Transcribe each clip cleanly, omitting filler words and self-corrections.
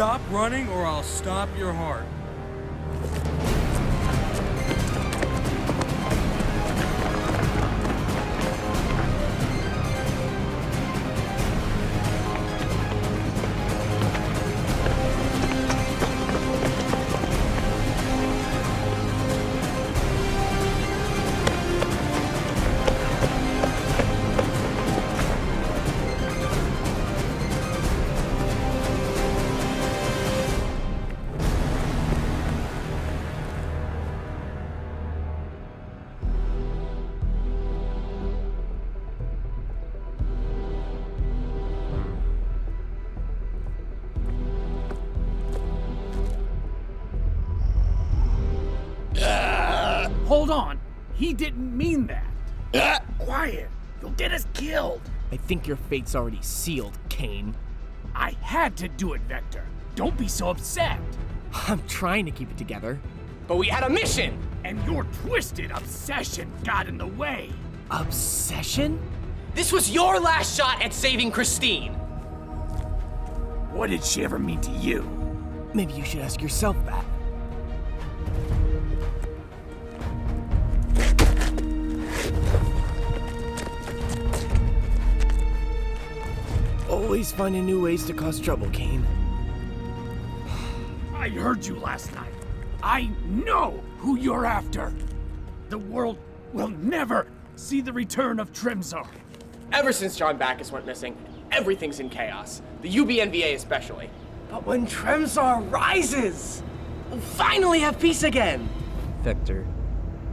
Stop running or I'll stop your heart. Hold on. He didn't mean that. Quiet. You'll get us killed. I think your fate's already sealed, Kane. I had to do it, Vector. Don't be so upset. I'm trying to keep it together. But we had a mission! And your twisted obsession got in the way. Obsession? This was your last shot at saving Christine! What did she ever mean to you? Maybe you should ask yourself that. Always finding new ways to cause trouble, Kane. I heard you last night. I know who you're after. The world will never see the return of Tremzar. Ever since John Bacchus went missing, everything's in chaos. The UBNVA especially. But when Tremzar rises, we'll finally have peace again! Vector,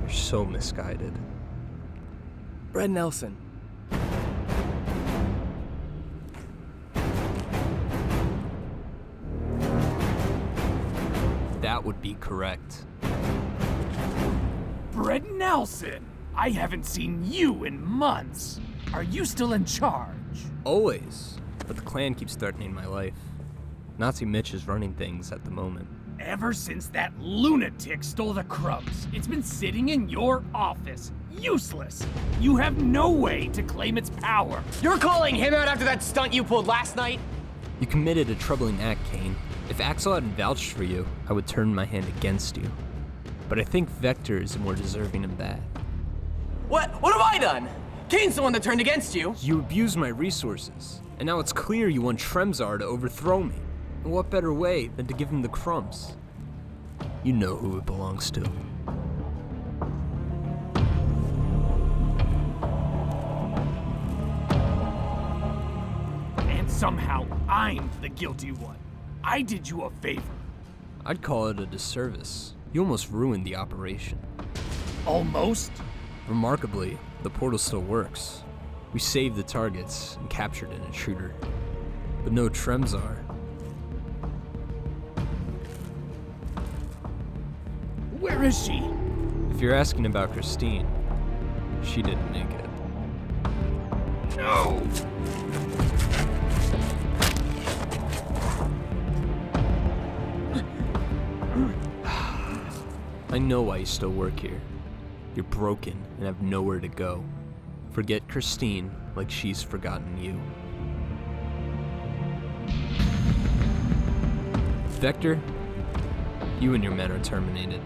you're so misguided. Brad Nelson. That would be correct. Brett Nelson, I haven't seen you in months. Are you still in charge? Always. But the clan keeps threatening my life. Nazi Mitch is running things at the moment. Ever since that lunatic stole the crumbs, it's been sitting in your office. Useless. You have no way to claim its power. You're calling him out after that stunt you pulled last night? You committed a troubling act, Kane. If Axel hadn't vouched for you, I would turn my hand against you. But I think Vector is more deserving of that. What have I done? Kane's the one that turned against you. You abused my resources, and now it's clear you want Tremzar to overthrow me. And what better way than to give him the crumbs? You know who it belongs to. And somehow I'm the guilty one. I did you a favor. I'd call it a disservice. You almost ruined the operation. Almost? Remarkably, the portal still works. We saved the targets and captured an intruder. But no Tremzar. Where is she? If you're asking about Christine, she didn't make it. No! I know why you still work here. You're broken and have nowhere to go. Forget Christine like she's forgotten you. Vector, you and your men are terminated.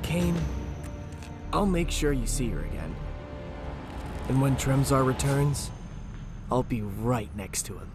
Kane, I'll make sure you see her again. And when Tremzar returns, I'll be right next to him.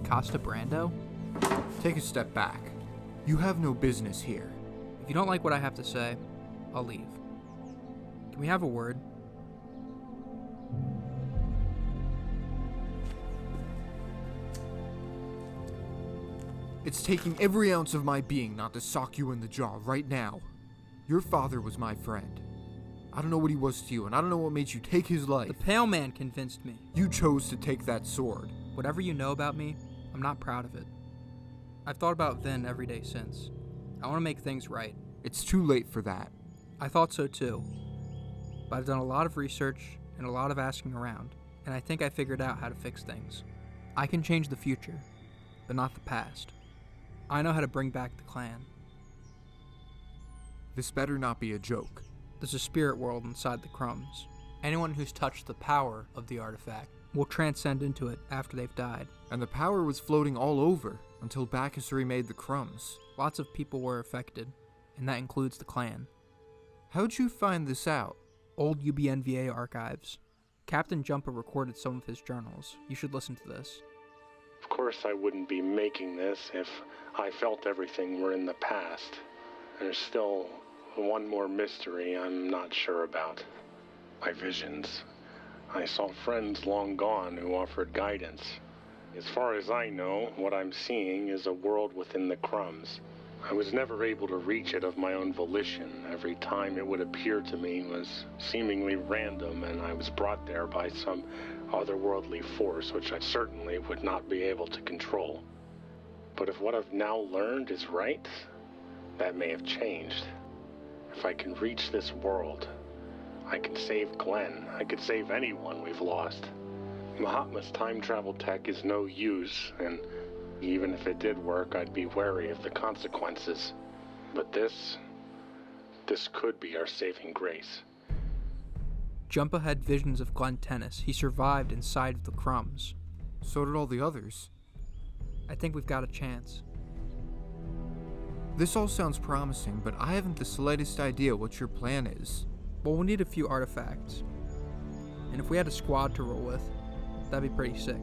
Costa Brando? Take a step back. You have no business here. If you don't like what I have to say, I'll leave. Can we have a word? It's taking every ounce of my being not to sock you in the jaw right now. Your father was my friend. I don't know what he was to you, and I don't know what made you take his life. The Pale Man convinced me. You chose to take that sword. Whatever you know about me, I'm not proud of it. I've thought about Vin every day since. I want to make things right. It's too late for that. I thought so too. But I've done a lot of research and a lot of asking around, and I think I figured out how to fix things. I can change the future, but not the past. I know how to bring back the clan. This better not be a joke. There's a spirit world inside the crumbs. Anyone who's touched the power of the artifact will transcend into it after they've died. And the power was floating all over until Bacchus remade the crumbs. Lots of people were affected, and that includes the clan. How'd you find this out? Old UBNVA archives. Captain Jumper recorded some of his journals. You should listen to this. Of course I wouldn't be making this if I felt everything were in the past. There's still one more mystery I'm not sure about. My visions. I saw friends long gone who offered guidance. As far as I know, what I'm seeing is a world within the crumbs. I was never able to reach it of my own volition. Every time it would appear to me was seemingly random, and I was brought there by some otherworldly force which I certainly would not be able to control. But if what I've now learned is right, that may have changed. If I can reach this world, I can save Glenn. I could save anyone we've lost. Mahatma's time travel tech is no use, and even if it did work, I'd be wary of the consequences. But this could be our saving grace. Jumpa had visions of Glenn Tennis. He survived inside of the crumbs. So did all the others. I think we've got a chance. This all sounds promising, but I haven't the slightest idea what your plan is. Well, we need a few artifacts. And if we had a squad to roll with, that'd be pretty sick.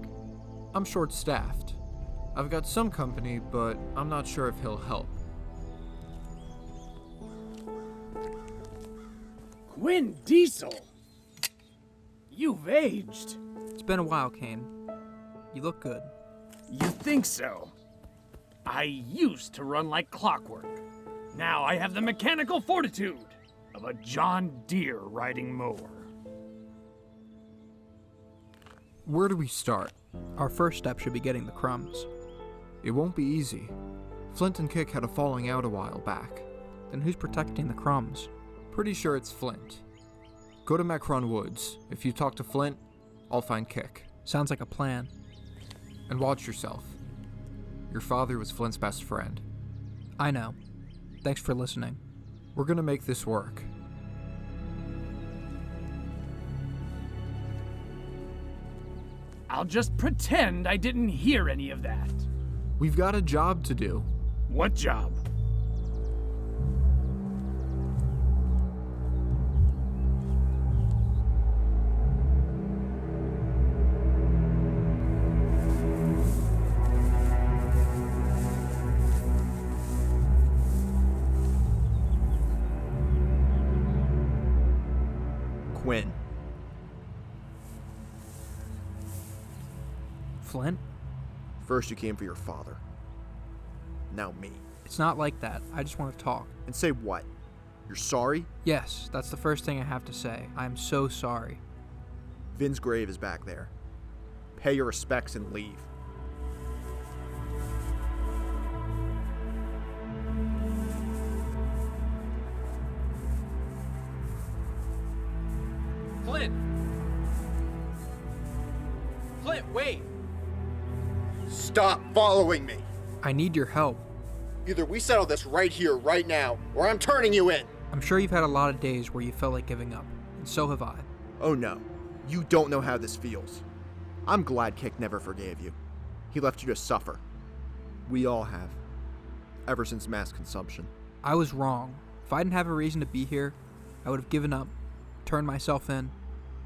I'm short-staffed. I've got some company, but I'm not sure if he'll help. Quinn Diesel! You've aged. It's been a while, Kane. You look good. You think so? I used to run like clockwork. Now I have the mechanical fortitude of a John Deere riding mower. Where do we start? Our first step should be getting the crumbs. It won't be easy. Flint and Kick had a falling out a while back. Then who's protecting the crumbs? Pretty sure it's Flint. Go to Macron Woods. If you talk to Flint, I'll find Kick. Sounds like a plan. And watch yourself. Your father was Flint's best friend. I know. Thanks for listening. We're gonna make this work. I'll just pretend I didn't hear any of that. We've got a job to do. What job? Quinn. Flint? First you came for your father. Now me. It's not like that. I just want to talk. And say what? You're sorry? Yes, that's the first thing I have to say. I'm so sorry. Vin's grave is back there. Pay your respects and leave. Flint! Flint, wait! Stop following me! I need your help. Either we settle this right here, right now, or I'm turning you in! I'm sure you've had a lot of days where you felt like giving up, and so have I. Oh no, you don't know how this feels. I'm glad Kick never forgave you. He left you to suffer. We all have. Ever since mass consumption. I was wrong. If I didn't have a reason to be here, I would have given up, turned myself in,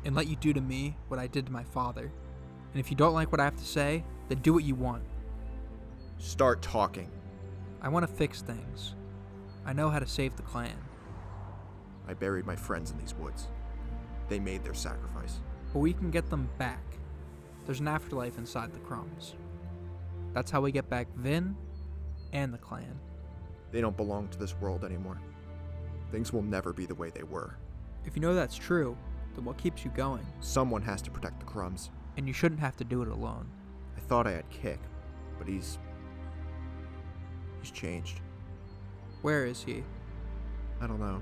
and let you do to me what I did to my father. And if you don't like what I have to say, then do what you want. Start talking. I want to fix things. I know how to save the clan. I buried my friends in these woods. They made their sacrifice. But we can get them back. There's an afterlife inside the crumbs. That's how we get back Vin and the clan. They don't belong to this world anymore. Things will never be the way they were. If you know that's true, then what keeps you going? Someone has to protect the crumbs. And you shouldn't have to do it alone. I thought I had Kick, but he's changed. Where is he? I don't know.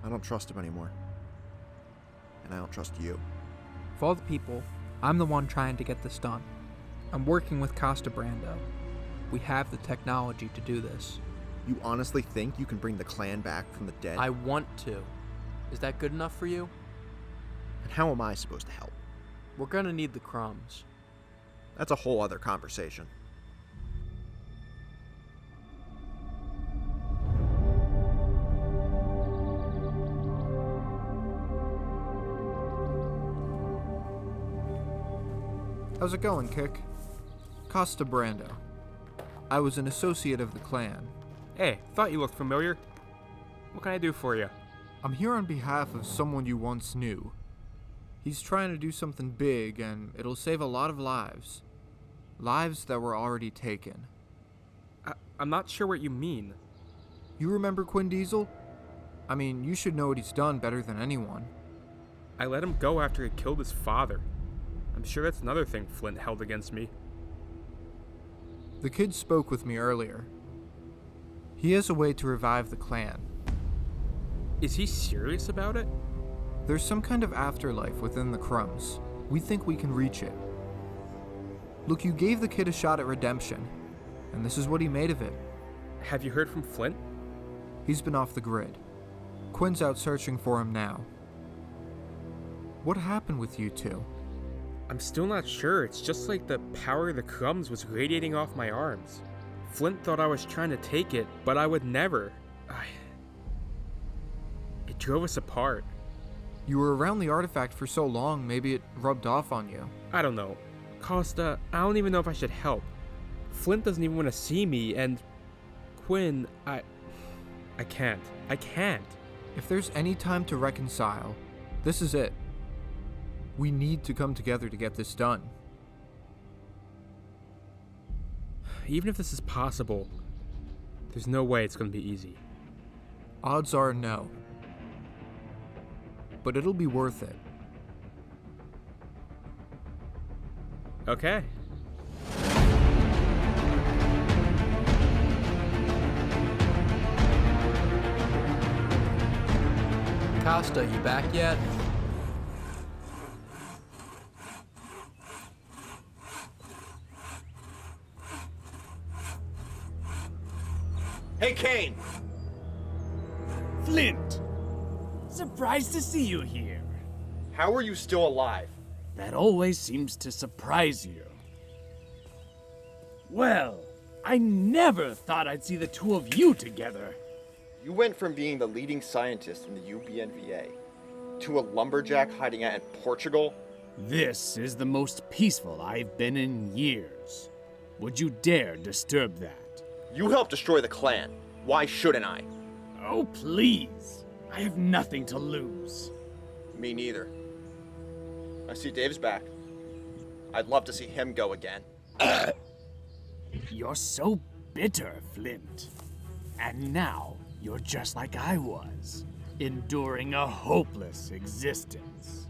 I don't trust him anymore. And I don't trust you. For all the people, I'm the one trying to get this done. I'm working with Costa Brando. We have the technology to do this. You honestly think you can bring the clan back from the dead? I want to. Is that good enough for you? And how am I supposed to help? We're gonna need the crumbs. That's a whole other conversation. How's it going, Kick? Costa Brando. I was an associate of the clan. Hey, thought you looked familiar. What can I do for you? I'm here on behalf of someone you once knew. He's trying to do something big, and it'll save a lot of lives. Lives that were already taken. I'm not sure what you mean. You remember Quinn Diesel? I mean, you should know what he's done better than anyone. I let him go after he killed his father. I'm sure that's another thing Flint held against me. The kid spoke with me earlier. He has a way to revive the clan. Is he serious about it? There's some kind of afterlife within the crumbs. We think we can reach it. Look, you gave the kid a shot at redemption, and this is what he made of it. Have you heard from Flint? He's been off the grid. Quinn's out searching for him now. What happened with you two? I'm still not sure. It's just like the power of the crumbs was radiating off my arms. Flint thought I was trying to take it, but I would never. It drove us apart. You were around the artifact for so long, maybe it rubbed off on you. I don't know. Costa, I don't even know if I should help. Flint doesn't even want to see me, and Quinn, I can't. I can't. If there's any time to reconcile, this is it. We need to come together to get this done. Even if this is possible, there's no way it's going to be easy. Odds are no. But it'll be worth it. Okay. Costa, you back yet? Hey, Kane! Flint! Surprised to see you here. How are you still alive? That always seems to surprise you. Well, I never thought I'd see the two of you together. You went from being the leading scientist in the UBNVA to a lumberjack hiding out in Portugal? This is the most peaceful I've been in years. Would you dare disturb that? You helped destroy the clan. Why shouldn't I? Oh, please. I have nothing to lose. Me neither. I see Dave's back. I'd love to see him go again. You're so bitter, Flint. And now you're just like I was, enduring a hopeless existence.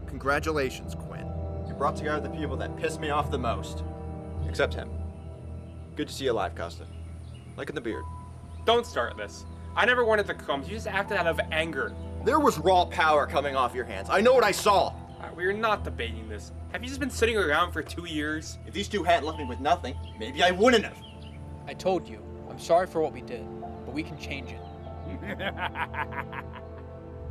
Congratulations, Quinn. You brought together the people that pissed me off the most. Except him. Good to see you alive, Costa. Liking the beard. Don't start this. I never wanted the crumbs. You just acted out of anger. There was raw power coming off your hands. I know what I saw. We're not debating this. Have you just been sitting around for 2 years? If these two hadn't left me with nothing, maybe I wouldn't have. I told you, I'm sorry for what we did, but we can change it.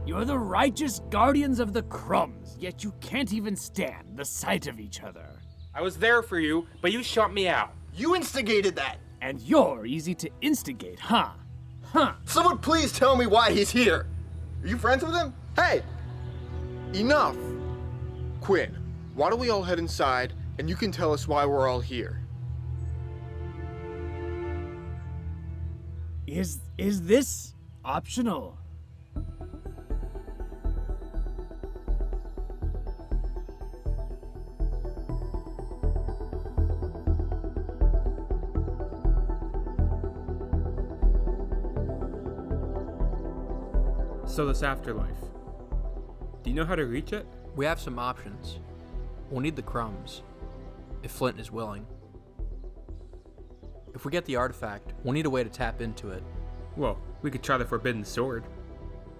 You're the righteous guardians of the crumbs, yet you can't even stand the sight of each other. I was there for you, but you shut me out. You instigated that! And you're easy to instigate, huh? Huh. Someone please tell me why he's here! Are you friends with him? Hey! Enough! Quinn, why don't we all head inside and you can tell us why we're all here? Is this optional? So this afterlife. Do you know how to reach it? We have some options. We'll need the crumbs, if Flint is willing. If we get the artifact, we'll need a way to tap into it. Well, we could try the Forbidden Sword.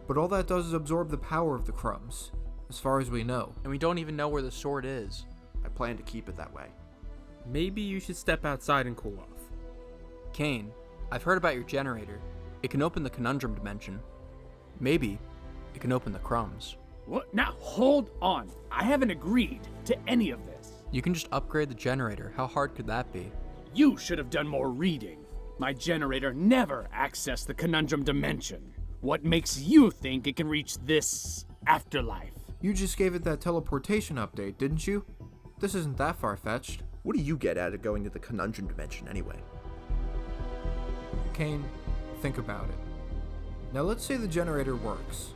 But all that does is absorb the power of the crumbs, as far as we know. And we don't even know where the sword is. I plan to keep it that way. Maybe you should step outside and cool off. Kane, I've heard about your generator. It can open the conundrum dimension. Maybe it can open the crumbs. What? Now, hold on. I haven't agreed to any of this. You can just upgrade the generator. How hard could that be? You should have done more reading. My generator never accessed the conundrum dimension. What makes you think it can reach this afterlife? You just gave it that teleportation update, didn't you? This isn't that far-fetched. What do you get out of going to the conundrum dimension anyway? Kane, think about it. Now let's say the generator works.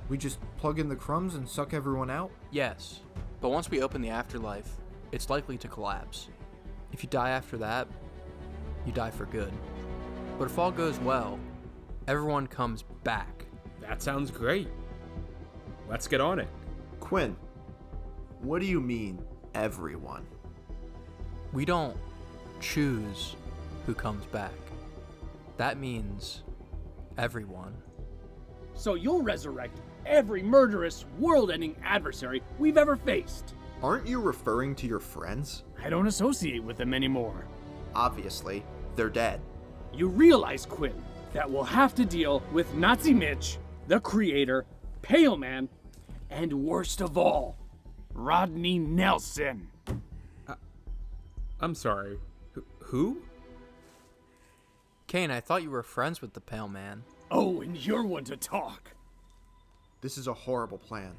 We just plug in the crumbs and suck everyone out? Yes, but once we open the afterlife, it's likely to collapse. If you die after that, you die for good. But if all goes well, everyone comes back. That sounds great. Let's get on it. Quinn, what do you mean, everyone? We don't choose who comes back. That means everyone. So you'll resurrect every murderous, world-ending adversary we've ever faced. Aren't you referring to your friends? I don't associate with them anymore. Obviously, they're dead. You realize, Quinn, that we'll have to deal with Nazi Mitch, the Creator, Pale Man, and worst of all, Rodney Nelson. I'm sorry. Who? Kane, I thought you were friends with the Pale Man. Oh, and you're one to talk. This is a horrible plan.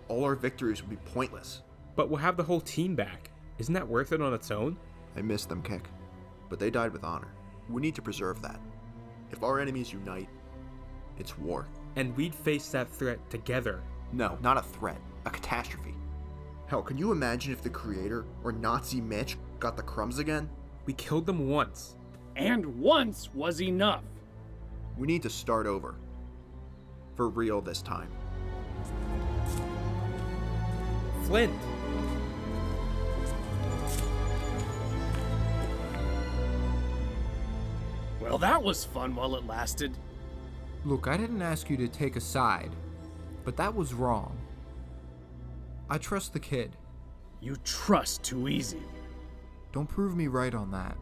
All our victories would be pointless. But we'll have the whole team back. Isn't that worth it on its own? I miss them, Kick. But they died with honor. We need to preserve that. If our enemies unite, it's war. And we'd face that threat together. No, not a threat. A catastrophe. Hell, can you imagine if the Creator or Nazi Mitch got the crumbs again? We killed them once. And once was enough. We need to start over. For real this time. Flint! Well, that was fun while it lasted. Look, I didn't ask you to take a side, but that was wrong. I trust the kid. You trust too easy. Don't prove me right on that.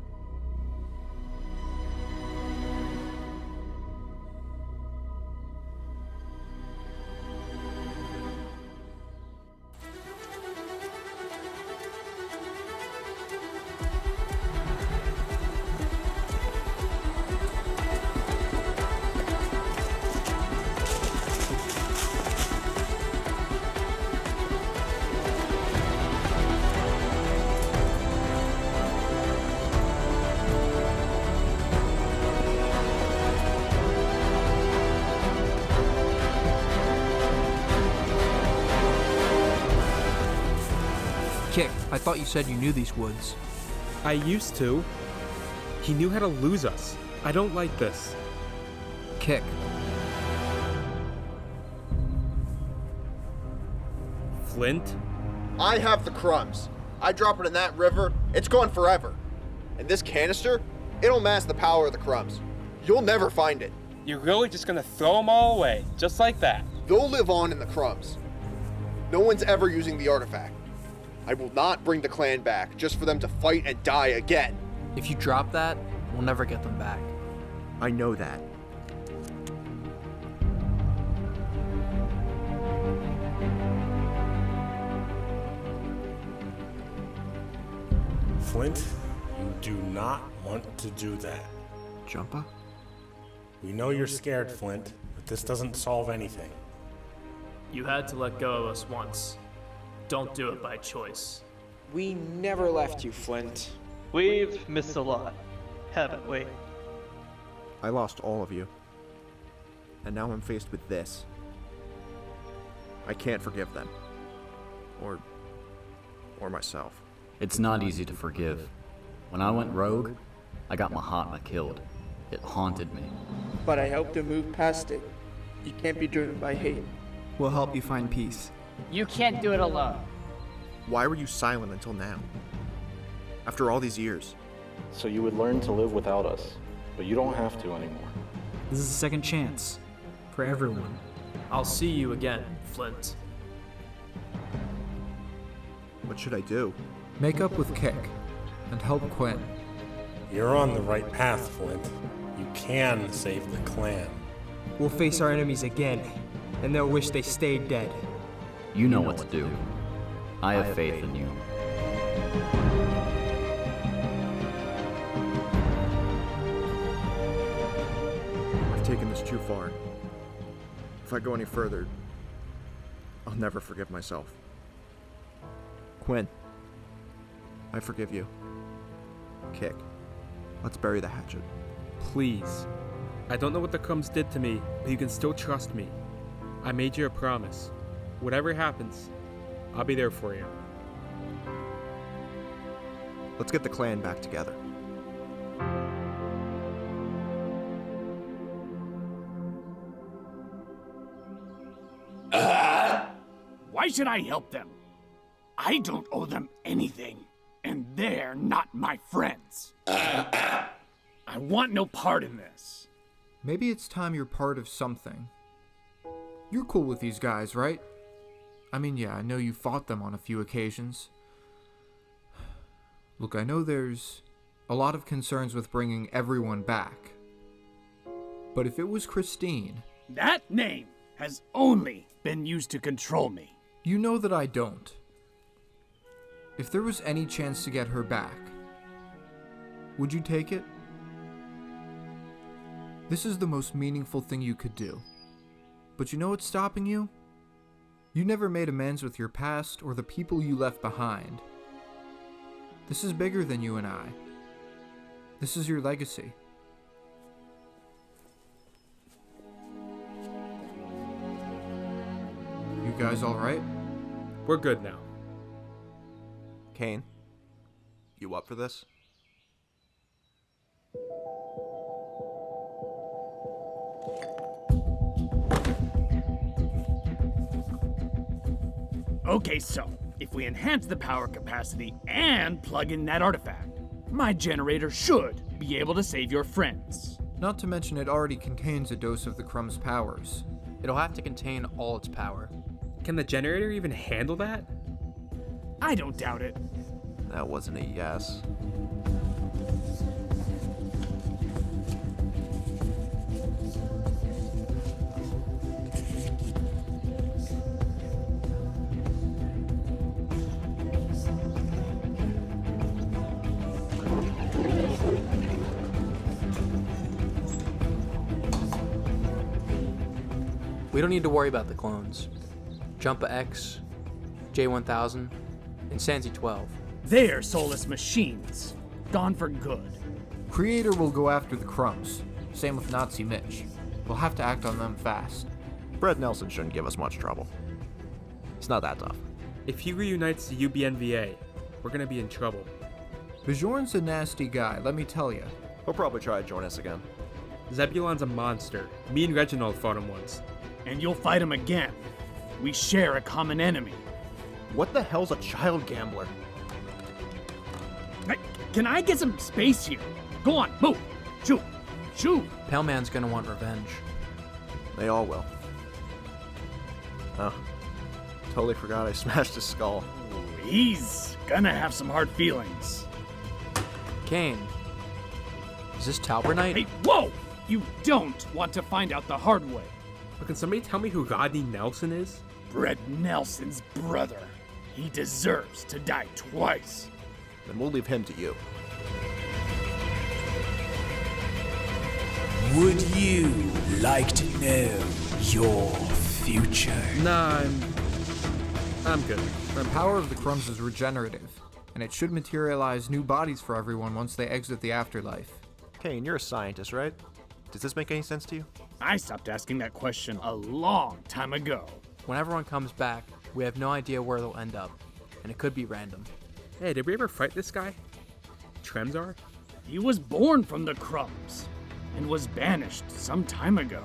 Kick, I thought you said you knew these woods. I used to. He knew how to lose us. I don't like this. Kick. Flint? I have the crumbs. I drop it in that river, it's gone forever. And this canister, it'll mask the power of the crumbs. You'll never find it. You're really just gonna throw them all away, just like that? They'll live on in the crumbs. No one's ever using the artifact. I will not bring the clan back just for them to fight and die again. If you drop that, we'll never get them back. I know that. Flint, you do not want to do that. Jumpa? We know you're scared, Flint, but this doesn't solve anything. You had to let go of us once. Don't do it by choice. We never left you, Flint. We've missed a lot, haven't we? I lost all of you. And now I'm faced with this. I can't forgive them. Or myself. It's not easy to forgive. When I went rogue, I got Mahatma killed. It haunted me. But I helped him move past it. You can't be driven by hate. We'll help you find peace. You can't do it alone. Why were you silent until now? After all these years? So you would learn to live without us, but you don't have to anymore. This is a second chance. For everyone. I'll see you again, Flint. What should I do? Make up with Kick and help Quinn. You're on the right path, Flint. You can save the clan. We'll face our enemies again, and they'll wish they stayed dead. You know what to do. I have faith in you. I've taken this too far. If I go any further, I'll never forgive myself. Quinn, I forgive you. Kick, let's bury the hatchet. Please. I don't know what the crumbs did to me, but you can still trust me. I made you a promise. Whatever happens, I'll be there for you. Let's get the clan back together. Why should I help them? I don't owe them anything, and they're not my friends. I want no part in this. Maybe it's time you're part of something. You're cool with these guys, right? I mean, yeah, I know you fought them on a few occasions. Look, I know there's a lot of concerns with bringing everyone back. But if it was Christine... That name has only been used to control me. You know that I don't. If there was any chance to get her back, would you take it? This is the most meaningful thing you could do. But you know what's stopping you? You never made amends with your past or the people you left behind. This is bigger than you and I. This is your legacy. You guys alright? We're good now. Kane, you up for this? Okay, so, if we enhance the power capacity and plug in that artifact, my generator should be able to save your friends. Not to mention it already contains a dose of the Crumb's powers. It'll have to contain all its power. Can the generator even handle that? I don't doubt it. That wasn't a yes. We don't need to worry about the clones. Jumpa X, J1000, and Sansi 12. They're soulless machines. Gone for good. Creator will go after the Crumbs. Same with Nazi Mitch. We'll have to act on them fast. Brett Nelson shouldn't give us much trouble. He's not that tough. If he reunites the UBNVA, we're gonna be in trouble. Bjorn's a nasty guy, let me tell you. He'll probably try to join us again. Zebulon's a monster. Me and Reginald fought him once. And you'll fight him again. We share a common enemy. What the hell's a child gambler? Can I get some space here? Go on, move! Shoot! Shoot! Pale Man's gonna want revenge. They all will. Oh, totally forgot I smashed his skull. He's gonna have some hard feelings. Kane, is this Talbernite? Hey, whoa! You don't want to find out the hard way. But can somebody tell me who Rodney Nelson is? Brett Nelson's brother. He deserves to die twice. then we'll leave him to you. Would you like to know your future? Nah, I'm good. The power of the crumbs is regenerative, and it should materialize new bodies for everyone once they exit the afterlife. Kane, you're a scientist, right? Does this make any sense to you? I stopped asking that question a long time ago. When everyone comes back, we have no idea where they'll end up, and it could be random. Hey, did we ever fight this guy? Tremzar? He was born from the crumbs and was banished some time ago.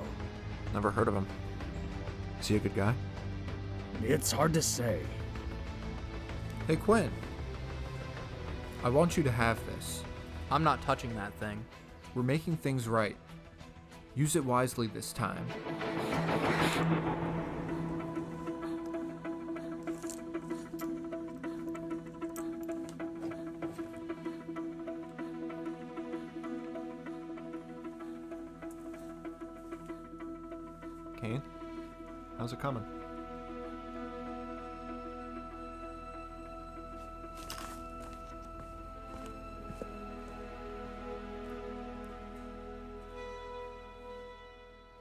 Never heard of him. Is he a good guy? It's hard to say. Hey, Quinn. I want you to have this. I'm not touching that thing. We're making things right. Use it wisely this time. Kane, how's it coming?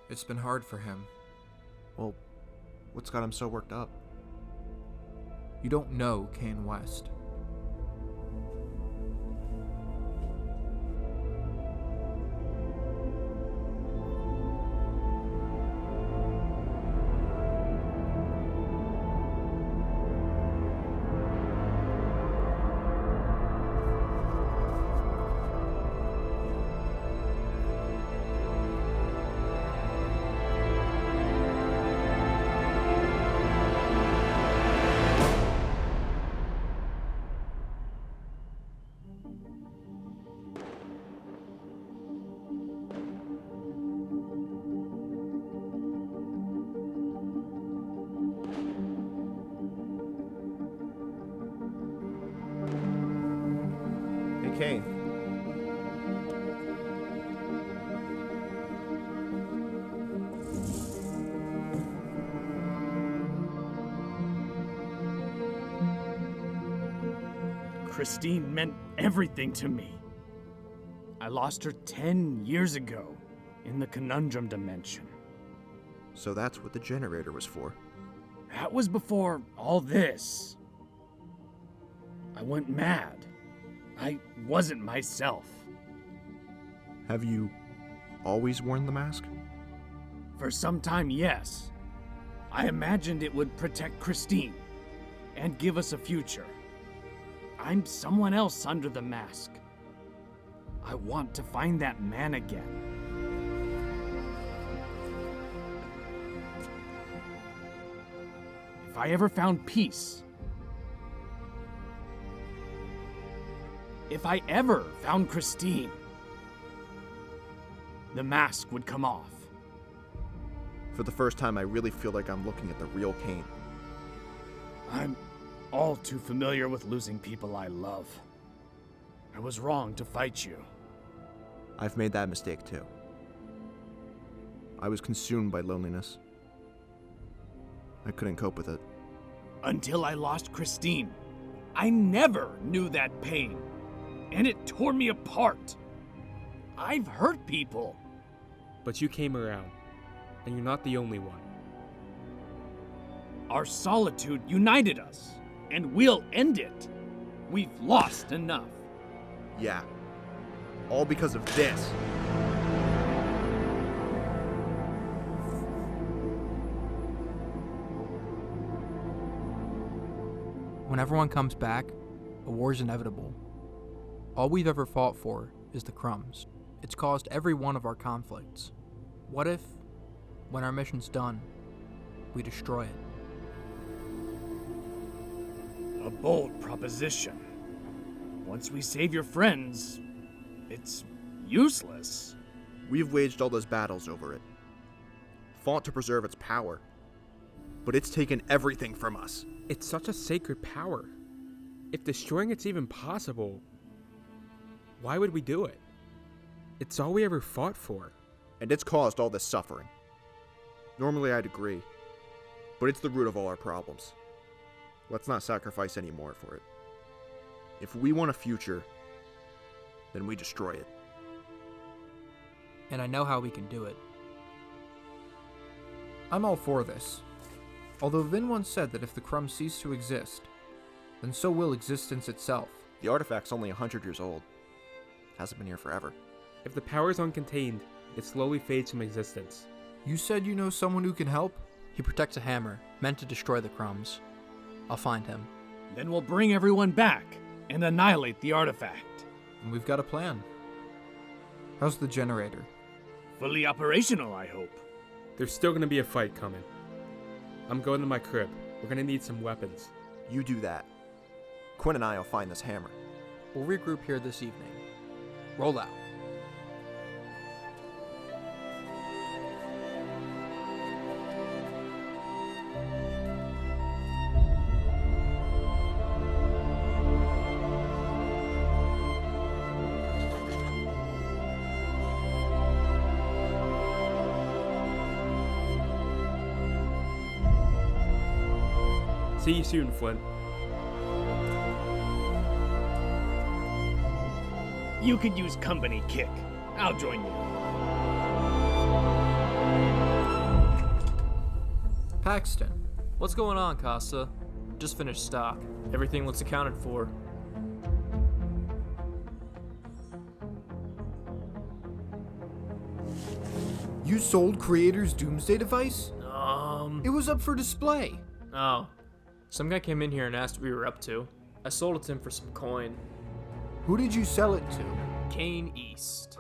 It's been hard for him. Well, what's got him so worked up? You don't know Kane West. Kane. Christine meant everything to me. I lost her 10 years ago in the Conundrum Dimension. So that's what the generator was for. That was before all this. I went mad. I wasn't myself. Have you always worn the mask? For some time, yes. I imagined it would protect Christine and give us a future. I'm someone else under the mask. I want to find that man again. If I ever found peace, if I ever found Christine, the mask would come off. For the first time, I really feel like I'm looking at the real Kane. I'm all too familiar with losing people I love. I was wrong to fight you. I've made that mistake too. I was consumed by loneliness. I couldn't cope with it. Until I lost Christine. I never knew that pain. And it tore me apart. I've hurt people. But you came around, and you're not the only one. Our solitude united us, and we'll end it. We've lost enough. Yeah. All because of this. When everyone comes back, a war's inevitable. All we've ever fought for is the crumbs. It's caused every one of our conflicts. What if, when our mission's done, we destroy it? A bold proposition. Once we save your friends, it's useless. We've waged all those battles over it. Fought to preserve its power. But it's taken everything from us. It's such a sacred power. If destroying it's even possible, why would we do it? It's all we ever fought for. And it's caused all this suffering. Normally I'd agree, but it's the root of all our problems. Let's not sacrifice any more for it. If we want a future, then we destroy it. And I know how we can do it. I'm all for this. Although Vin once said that if the crumbs cease to exist, then so will existence itself. The artifact's only 100 years old. Hasn't been here forever. If the power is uncontained, it slowly fades from existence. You said you know someone who can help? He protects a hammer, meant to destroy the crumbs. I'll find him. Then we'll bring everyone back and annihilate the artifact. And we've got a plan. How's the generator? Fully operational, I hope. There's still gonna be a fight coming. I'm going to my crib. We're gonna need some weapons. You do that. Quinn and I will find this hammer. We'll regroup here this evening. Roll out. See you soon, Flint. You could use company, Kick. I'll join you. Paxton. What's going on, Costa? Just finished stock. Everything looks accounted for. You sold Creator's Doomsday device? It was up for display. Oh. Some guy came in here and asked what we were up to. I sold it to him for some coin. Who did you sell it to? Kane East.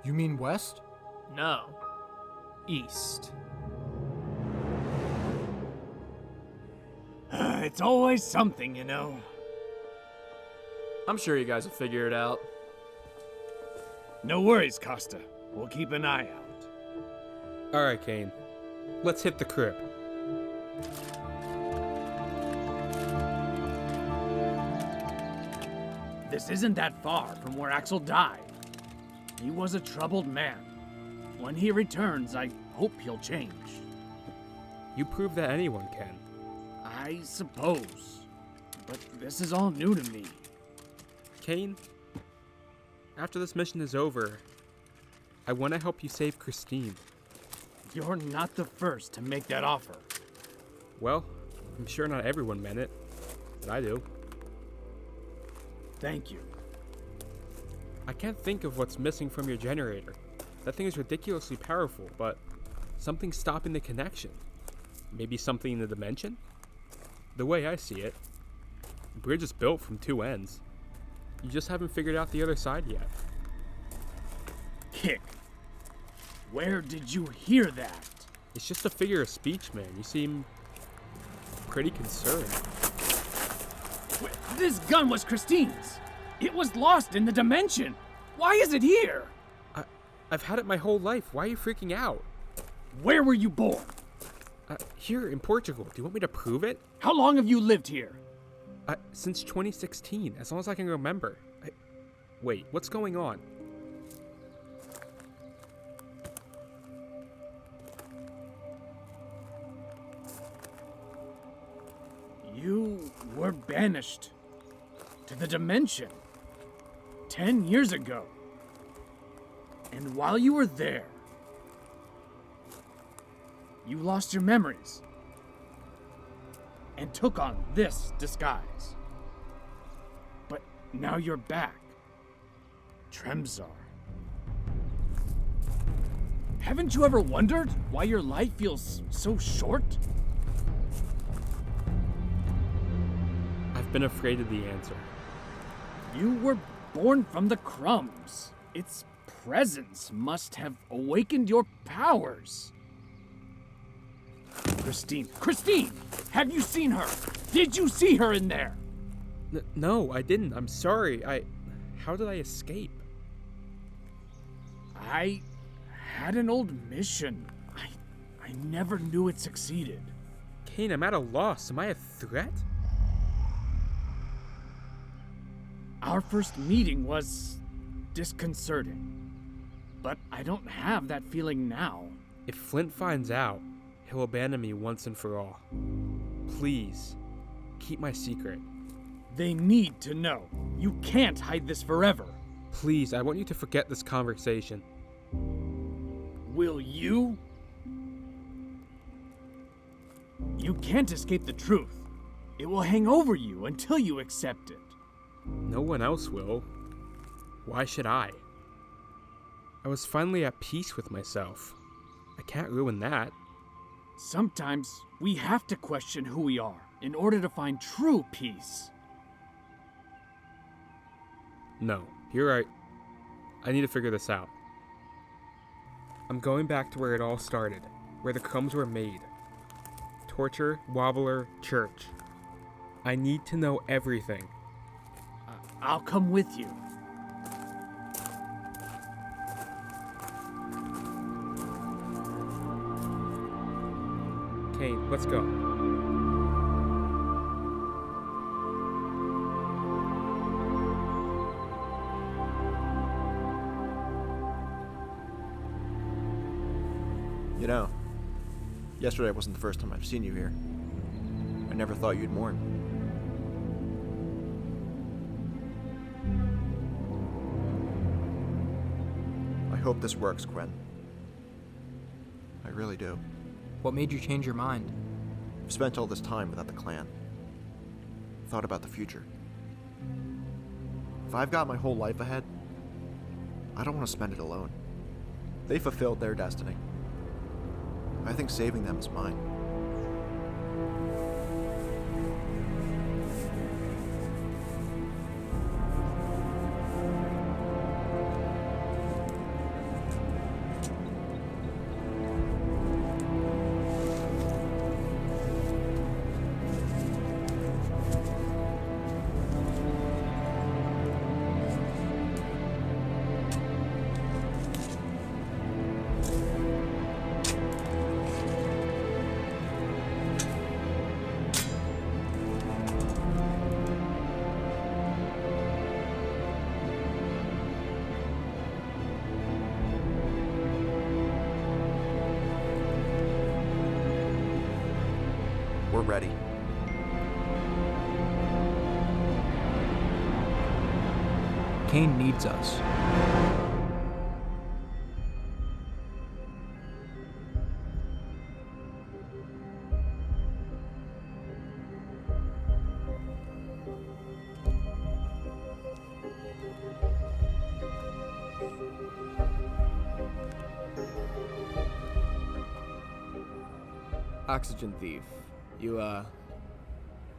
You mean West? No. East. It's always something, you know. I'm sure you guys will figure it out. No worries, Costa. We'll keep an eye out. Alright, Kane. Let's hit the crib. This isn't that far from where Axel died. He was a troubled man. When he returns, I hope he'll change. You prove that anyone can. I suppose. But this is all new to me. Kane, after this mission is over, I want to help you save Christine. You're not the first to make that offer. Well, I'm sure not everyone meant it, but I do. Thank you. I can't think of what's missing from your generator. That thing is ridiculously powerful, but something's stopping the connection. Maybe something in the dimension? The way I see it, the bridge is built from two ends. You just haven't figured out the other side yet. Kick. Where did you hear that? It's just a figure of speech, man. You seem pretty concerned. This gun was Christine's. It was lost in the dimension. Why is it here? I've had it my whole life. Why are you freaking out? Where were you born? Here in Portugal. Do you want me to prove it? How long have you lived here? Since 2016, as long as I can remember. Wait, what's going on? You were banished to the dimension 10 years ago. And while you were there, you lost your memories and took on this disguise. But now you're back, Tremzar. Haven't you ever wondered why your life feels so short? I've been afraid of the answer. You were born from the crumbs. Its presence must have awakened your powers. Christine! Have you seen her? Did you see her in there? No, I didn't. I'm sorry. How did I escape? I had an old mission. I never knew it succeeded. Kane, I'm at a loss. Am I a threat? Our first meeting was disconcerting. But I don't have that feeling now. If Flint finds out, he'll abandon me once and for all. Please, keep my secret. They need to know. You can't hide this forever. Please, I want you to forget this conversation. Will you? You can't escape the truth. It will hang over you until you accept it. No one else will. Why should I? I was finally at peace with myself. I can't ruin that. Sometimes we have to question who we are in order to find true peace. No, you're right. I need to figure this out. I'm going back to where it all started, where the crumbs were made. Torture, Wobbler, Church. I need to know everything. I'll come with you. Kane, let's go. You know, yesterday wasn't the first time I've seen you here. I never thought you'd mourn. I hope this works, Quinn. I really do. What made you change your mind? I've spent all this time without the clan. Thought about the future. If I've got my whole life ahead, I don't want to spend it alone. They fulfilled their destiny. I think saving them is mine. We're ready. Kane needs us. Oxygen thief. You,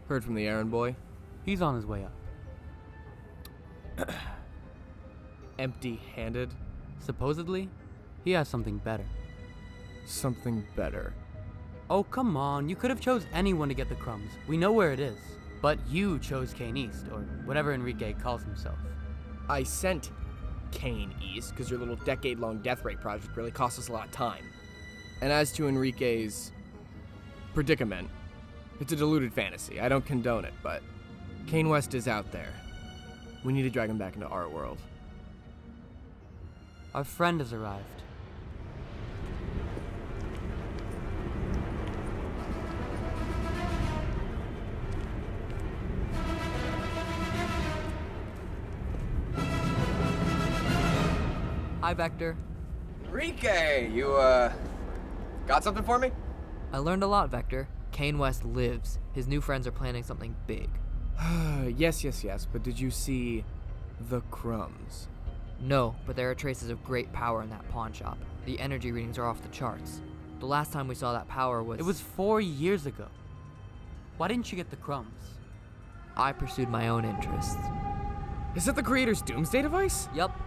heard from the errand boy? He's on his way up. Empty-handed? Supposedly, he has something better. Something better. Oh, come on. You could have chose anyone to get the crumbs. We know where it is. But you chose Kane East, or whatever Enrique calls himself. I sent Kane East because your little decade-long death ray project really cost us a lot of time. And as to Enrique's predicament, it's a deluded fantasy. I don't condone it, but Kane West is out there. We need to drag him back into our world. Our friend has arrived. Hi, Vector. Enrique, you, got something for me? I learned a lot, Vector. Kane West lives. His new friends are planning something big. Yes, but did you see the crumbs? No, but there are traces of great power in that pawn shop. The energy readings are off the charts. The last time we saw that power was... It was 4 years ago. Why didn't you get the crumbs? I pursued my own interests. Is that the Creator's doomsday device? Yup.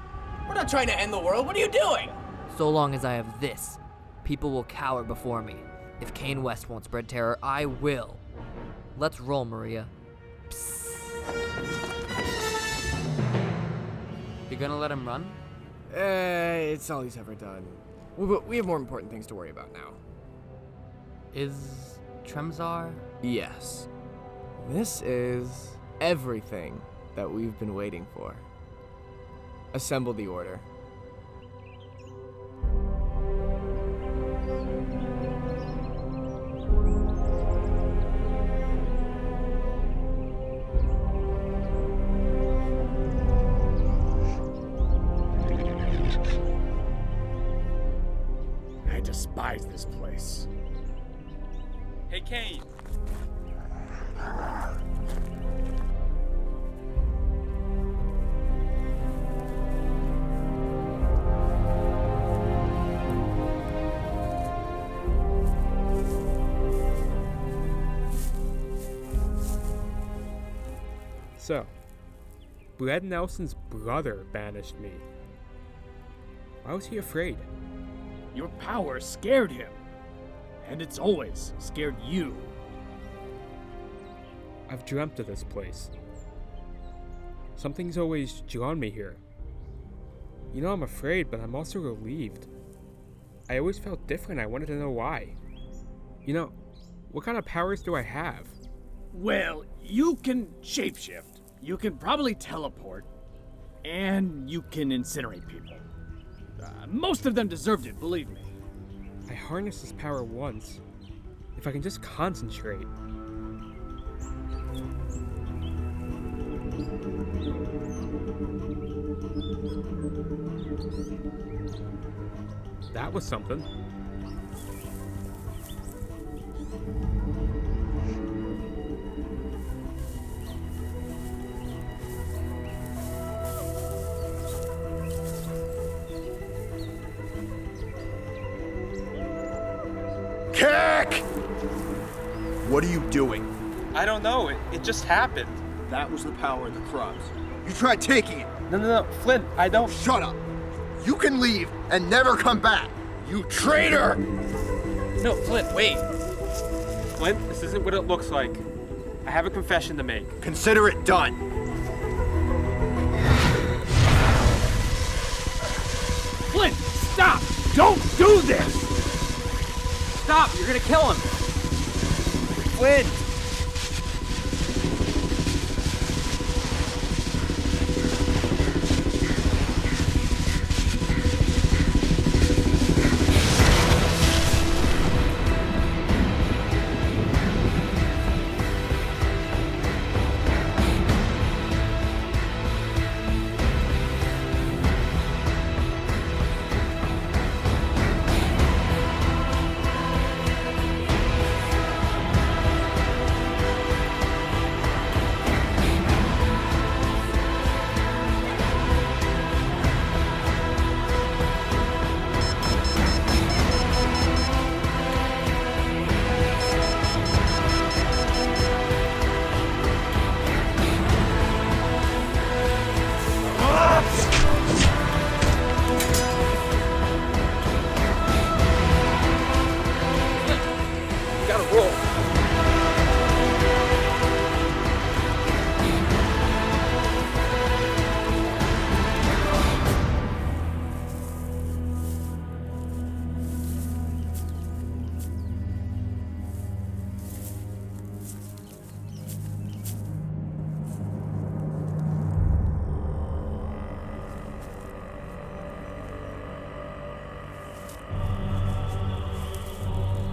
We're not trying to end the world. What are you doing? So long as I have this, people will cower before me. If Kane West won't spread terror, I will. Let's roll, Maria. You gonna let him run? It's all he's ever done. We have more important things to worry about now. Is Tremzar? Yes. This is everything that we've been waiting for. Assemble the order. place. Hey, Kane. So, Bled Nelson's brother banished me. Why was he afraid? Your power scared him. And it's always scared you. I've dreamt of this place. Something's always drawn me here. You know, I'm afraid, but I'm also relieved. I always felt different. I wanted to know why. You know, what kind of powers do I have? Well, you can shapeshift. You can probably teleport. And you can incinerate people. Most of them deserved it, believe me. I harnessed this power once. If I can just concentrate. That was something. Kick! What are you doing? I don't know. It just happened. That was the power of the crumbs. You tried taking it. No, Flint, I don't. Shut up. You can leave and never come back. You traitor! No, Flint, wait. Flint, this isn't what it looks like. I have a confession to make. Consider it done. Flint, stop! Don't do this! Stop! You're gonna kill him! Flint!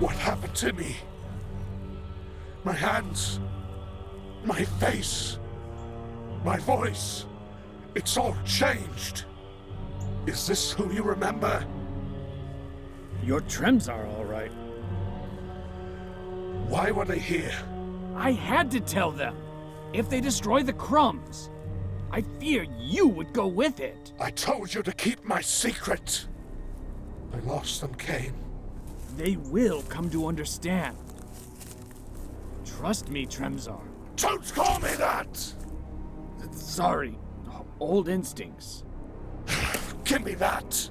What happened to me? My hands, my face, my voice, it's all changed. Is this who you remember? Your Tremzar, all right. Why were they here? I had to tell them. If they destroy the crumbs, I fear you would go with it. I told you to keep my secret. I lost them, Kane. They will come to understand. Trust me, Tremzar. Don't call me that! Sorry. Old instincts. Give me that!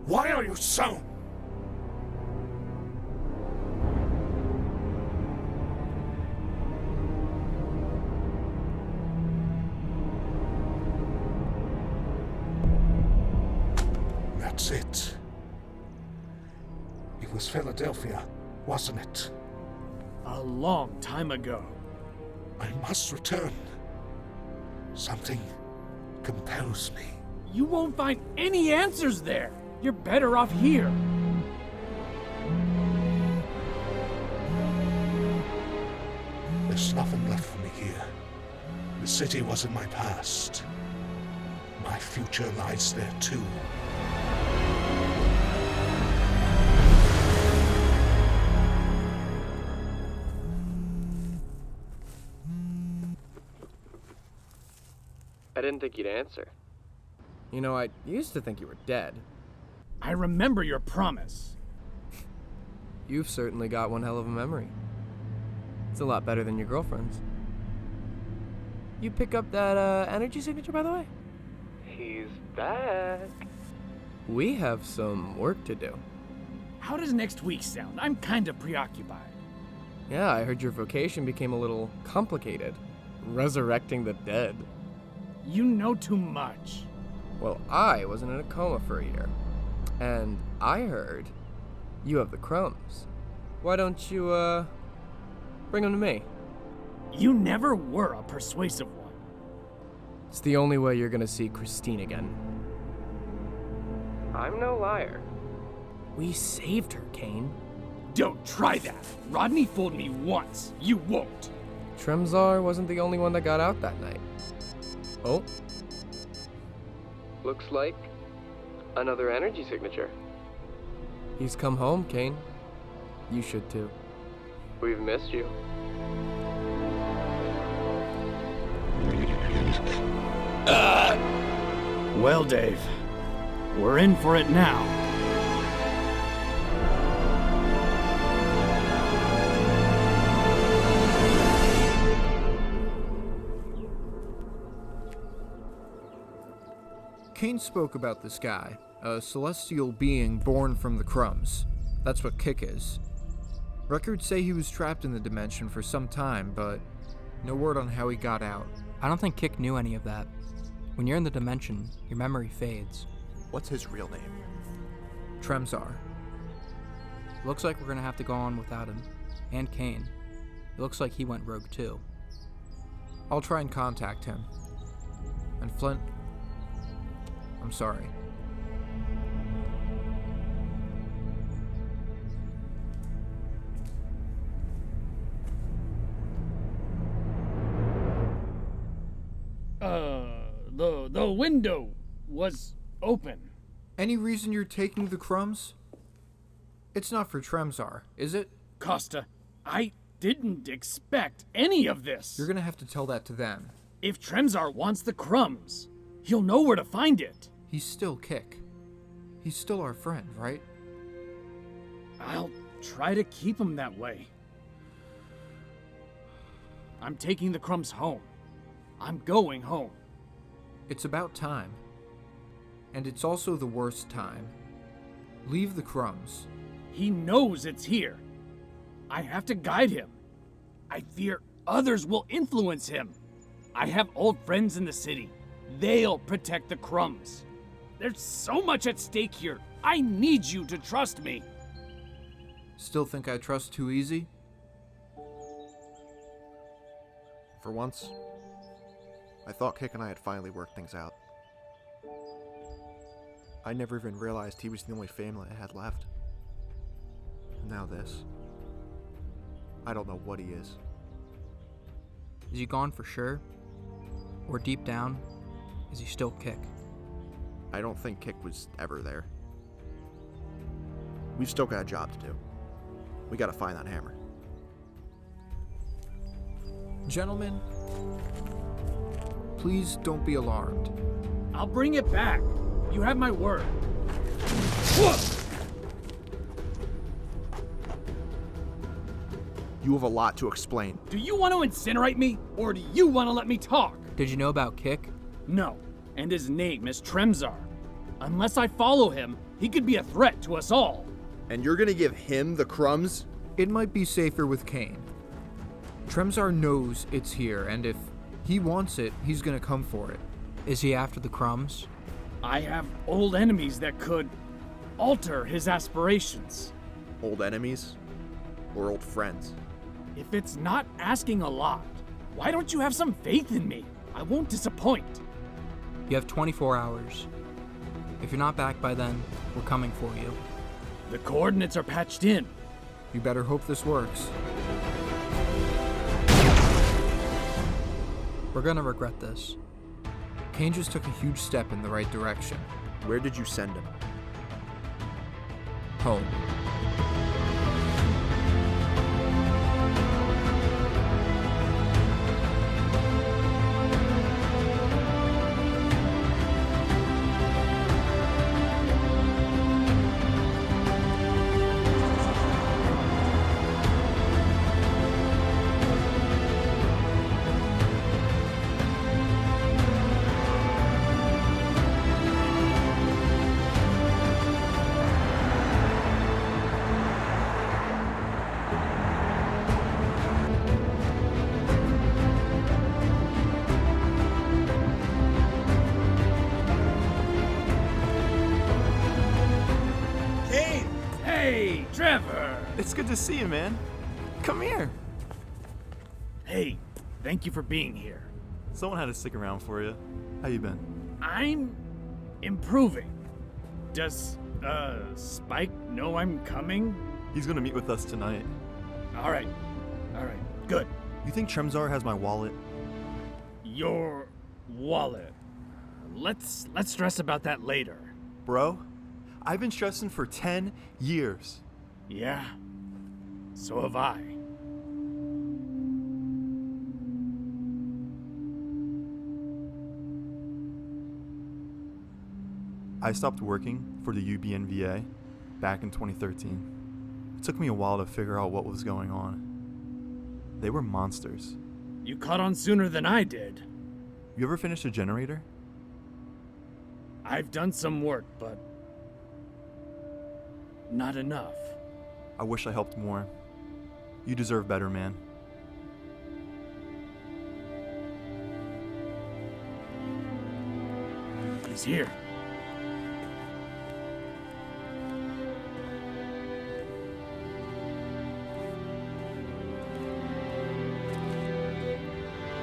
Why are you so... That's it. It was Philadelphia, wasn't it? A long time ago. I must return. Something compels me. You won't find any answers there. You're better off here. There's nothing left for me here. The city was in my past. My future lies there too. I didn't think you'd answer. You know, I used to think you were dead. I remember your promise. You've certainly got one hell of a memory. It's a lot better than your girlfriend's. You pick up that energy signature, by the way? He's back. We have some work to do. How does next week sound? I'm kinda preoccupied. Yeah, I heard your vocation became a little complicated. Resurrecting the dead. You know too much. Well, I wasn't in a coma for a year. And I heard you have the crumbs. Why don't you, bring them to me? You never were a persuasive one. It's the only way you're gonna see Christine again. I'm no liar. We saved her, Kane. Don't try that. Rodney fooled me once. You won't. Tremzar wasn't the only one that got out that night. Oh. Looks like another energy signature. He's come home, Kane. You should too. We've missed you. Well, Dave, we're in for it now. Kane spoke about this guy, a celestial being born from the crumbs. That's what Kick is. Records say he was trapped in the dimension for some time, but no word on how he got out. I don't think Kick knew any of that. When you're in the dimension, your memory fades. What's his real name? Tremzar. Looks like we're gonna have to go on without him. And Kane. It looks like he went rogue too. I'll try and contact him. And Flint, I'm sorry. The window was open. Any reason you're taking the crumbs? It's not for Tremzar, is it? Costa, I didn't expect any of this. You're gonna have to tell that to them. If Tremzar wants the crumbs, he'll know where to find it. He's still Kick. He's still our friend, right? I'll try to keep him that way. I'm taking the crumbs home. I'm going home. It's about time. And it's also the worst time. Leave the crumbs. He knows it's here. I have to guide him. I fear others will influence him. I have old friends in the city. They'll protect the crumbs. There's so much at stake here. I need you to trust me. Still think I trust too easy? For once, I thought Kick and I had finally worked things out. I never even realized he was the only family I had left. And now this. I don't know what he is. Is he gone for sure? Or deep down, is he still Kick? I don't think Kick was ever there. We've still got a job to do. We gotta find that hammer. Gentlemen, please don't be alarmed. I'll bring it back. You have my word. You have a lot to explain. Do you want to incinerate me, or do you want to let me talk? Did you know about Kick? No, and his name is Tremzar. Unless I follow him, he could be a threat to us all. And you're gonna give him the crumbs? It might be safer with Kane. Tremzar knows it's here, and if he wants it, he's gonna come for it. Is he after the crumbs? I have old enemies that could alter his aspirations. Old enemies? Or old friends? If it's not asking a lot, why don't you have some faith in me? I won't disappoint. You have 24 hours. If you're not back by then, we're coming for you. The coordinates are patched in. You better hope this works. We're gonna regret this. Kane just took a huge step in the right direction. Where did you send him? Home. good to see you, man. Come here. Hey, thank you for being here. Someone had to stick around for you. How you been? I'm improving. Does, Spike know I'm coming? He's gonna meet with us tonight. All right, good. You think Tremzar has my wallet? Your wallet. Let's stress about that later. Bro, I've been stressing for 10 years. Yeah, so have I. I stopped working for the UBNVA back in 2013. It took me a while to figure out what was going on. They were monsters. You caught on sooner than I did. You ever finished a generator? I've done some work, but not enough. I wish I helped more. You deserve better, man. He's here.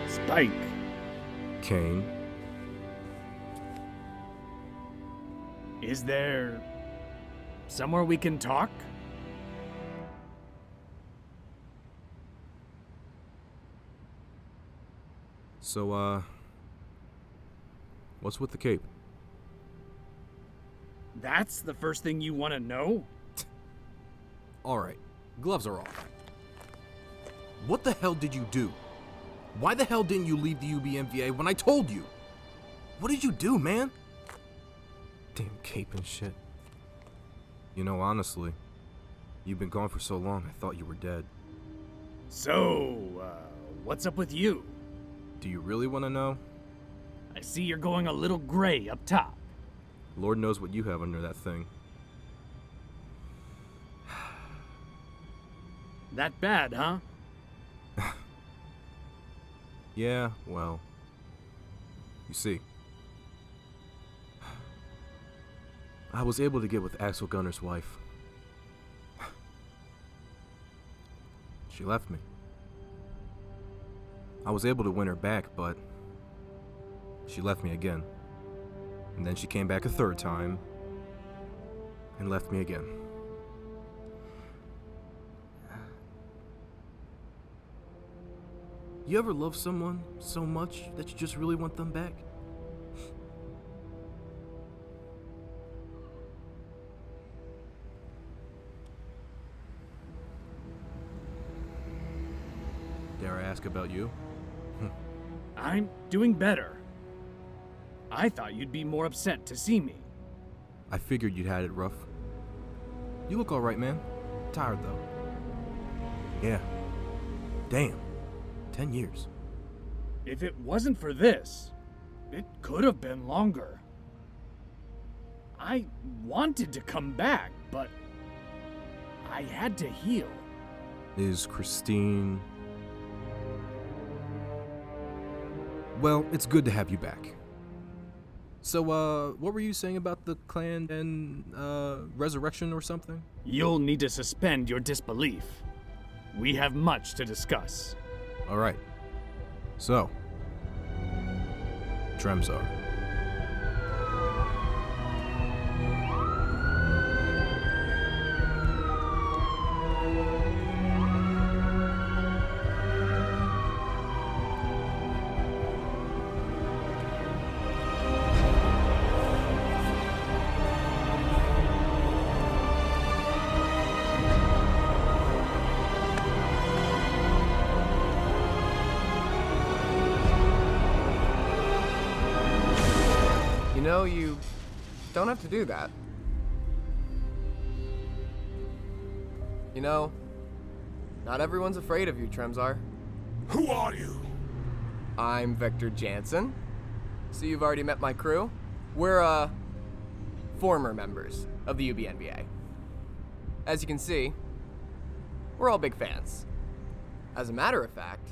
Spike. Kane. Is there somewhere we can talk? So, what's with the cape? That's the first thing you want to know? Alright, gloves are off. What the hell did you do? Why the hell didn't you leave the UBMVA when I told you? What did you do, man? Damn cape and shit. You know, honestly, you've been gone for so long, I thought you were dead. So, what's up with you? Do you really want to know? I see you're going a little gray up top. Lord knows what you have under that thing. That bad, huh? Yeah, well, you see, I was able to get with Axel Gunner's wife. She left me. I was able to win her back, but she left me again. And then she came back a third time and left me again. You ever love someone so much that you just really want them back? Dare I ask about you? I'm doing better. I thought you'd be more upset to see me. I figured you'd had it rough. You look alright, man. Tired, though. Yeah. Damn. 10 years. If it wasn't for this, it could have been longer. I wanted to come back, but I had to heal. Is Christine... Well, it's good to have you back. So, what were you saying about the clan and, resurrection or something? You'll need to suspend your disbelief. We have much to discuss. Alright. So, Tremzar. No, you don't have to do that. You know, not everyone's afraid of you, Tremzar. Who are you? I'm Vector Jansen. So you've already met my crew? We're, former members of the UBNVA. As you can see, we're all big fans. As a matter of fact,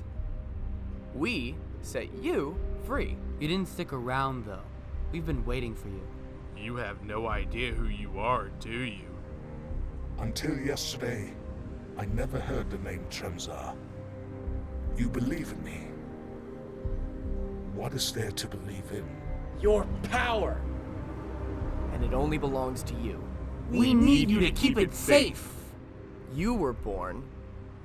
we set you free. You didn't stick around, though. We've been waiting for you. You have no idea who you are, do you? Until yesterday, I never heard the name Tremzar. You believe in me. What is there to believe in? Your power! And it only belongs to you. We need you to keep it safe. You were born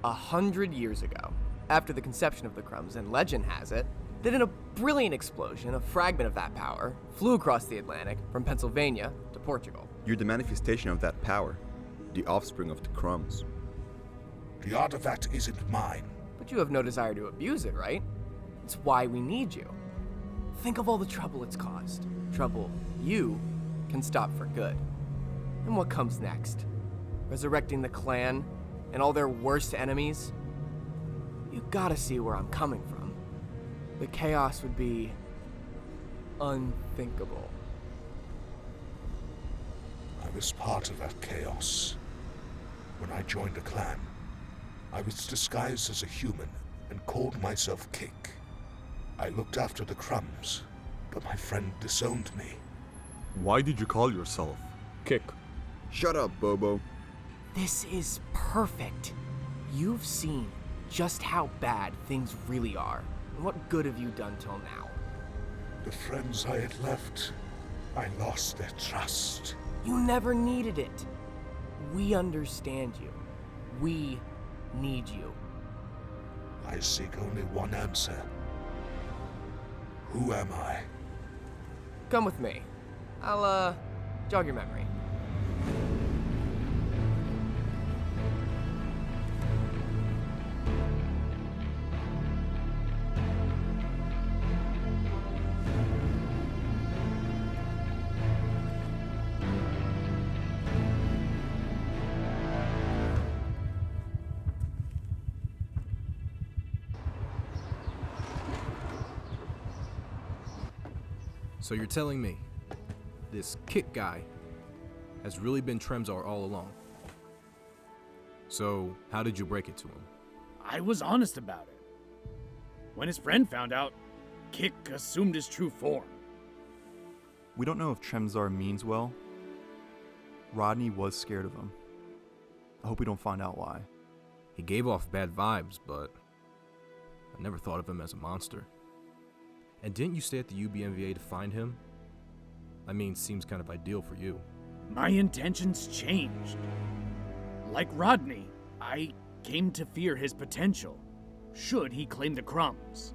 100 years ago, after the conception of the Crumbs, and legend has it that in a brilliant explosion, a fragment of that power flew across the Atlantic from Pennsylvania to Portugal. You're the manifestation of that power, the offspring of the Crumbs. The artifact isn't mine. But you have no desire to abuse it, right? It's why we need you. Think of all the trouble it's caused. Trouble you can stop for good. And what comes next? Resurrecting the clan and all their worst enemies? You gotta see where I'm coming from. The chaos would be unthinkable. I was part of that chaos. When I joined the clan, I was disguised as a human and called myself Kick. I looked after the Crumbs, but my friend disowned me. Why did you call yourself Kick? Shut up, Bobo. This is perfect. You've seen just how bad things really are. And what good have you done till now? The friends I had left, I lost their trust. You never needed it. We understand you. We need you. I seek only one answer. Who am I? Come with me. I'll, jog your memory. So you're telling me this Kick guy has really been Tremzar all along? So how did you break it to him? I was honest about it. When his friend found out, Kick assumed his true form. We don't know if Tremzar means well. Rodney was scared of him. I hope we don't find out why. He gave off bad vibes, but I never thought of him as a monster. And didn't you stay at the UBMVA to find him? I mean, seems kind of ideal for you. My intentions changed. Like Rodney, I came to fear his potential, should he claim the Crumbs.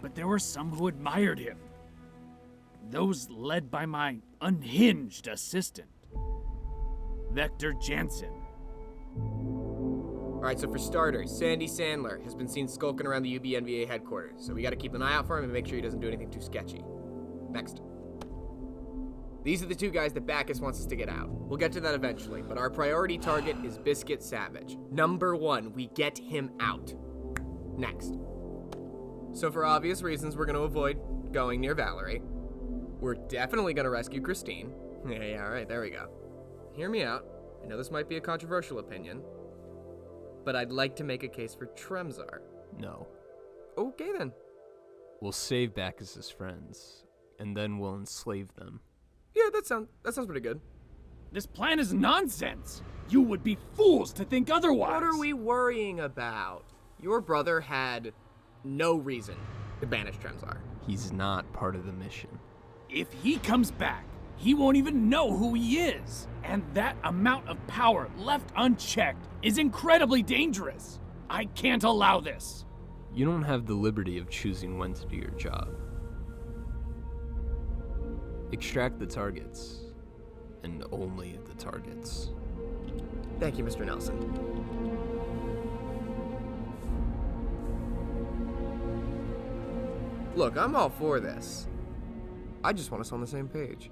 But there were some who admired him. Those led by my unhinged assistant, Vector Jansen. Alright, so for starters, Sandy Sandler has been seen skulking around the UBNVA headquarters, so we gotta keep an eye out for him and make sure he doesn't do anything too sketchy. Next. These are the two guys that Bacchus wants us to get out. We'll get to that eventually, but our priority target is Biscuit Savage. Number 1, we get him out. Next. So for obvious reasons, we're gonna avoid going near Valerie. We're definitely gonna rescue Christine. Yeah, alright, there we go. Hear me out. I know this might be a controversial opinion, but I'd like to make a case for Tremzar. No. Okay then. We'll save Bacchus's friends, and then we'll enslave them. Yeah, that sounds pretty good. This plan is nonsense. You would be fools to think otherwise. What are we worrying about? Your brother had no reason to banish Tremzar. He's not part of the mission. If he comes back, he won't even know who he is. And that amount of power left unchecked is incredibly dangerous. I can't allow this. You don't have the liberty of choosing when to do your job. Extract the targets, and only the targets. Thank you, Mr. Nelson. Look, I'm all for this. I just want us on the same page.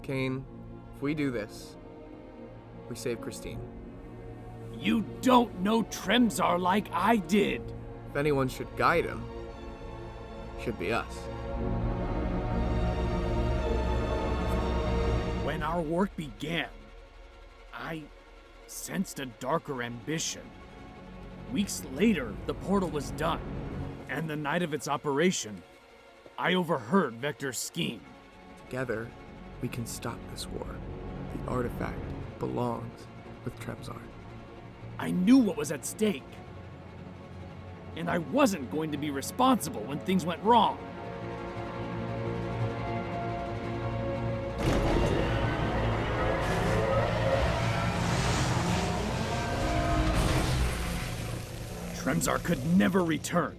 Kane, if we do this, we save Christine. You don't know Tremzar like I did. If anyone should guide him, should be us. When our work began, I sensed a darker ambition. Weeks later, the portal was done, and the night of its operation, I overheard Vector's scheme. Together, we can stop this war. The artifact belonged with Tremzar. I knew what was at stake. And I wasn't going to be responsible when things went wrong. Tremzar could never return.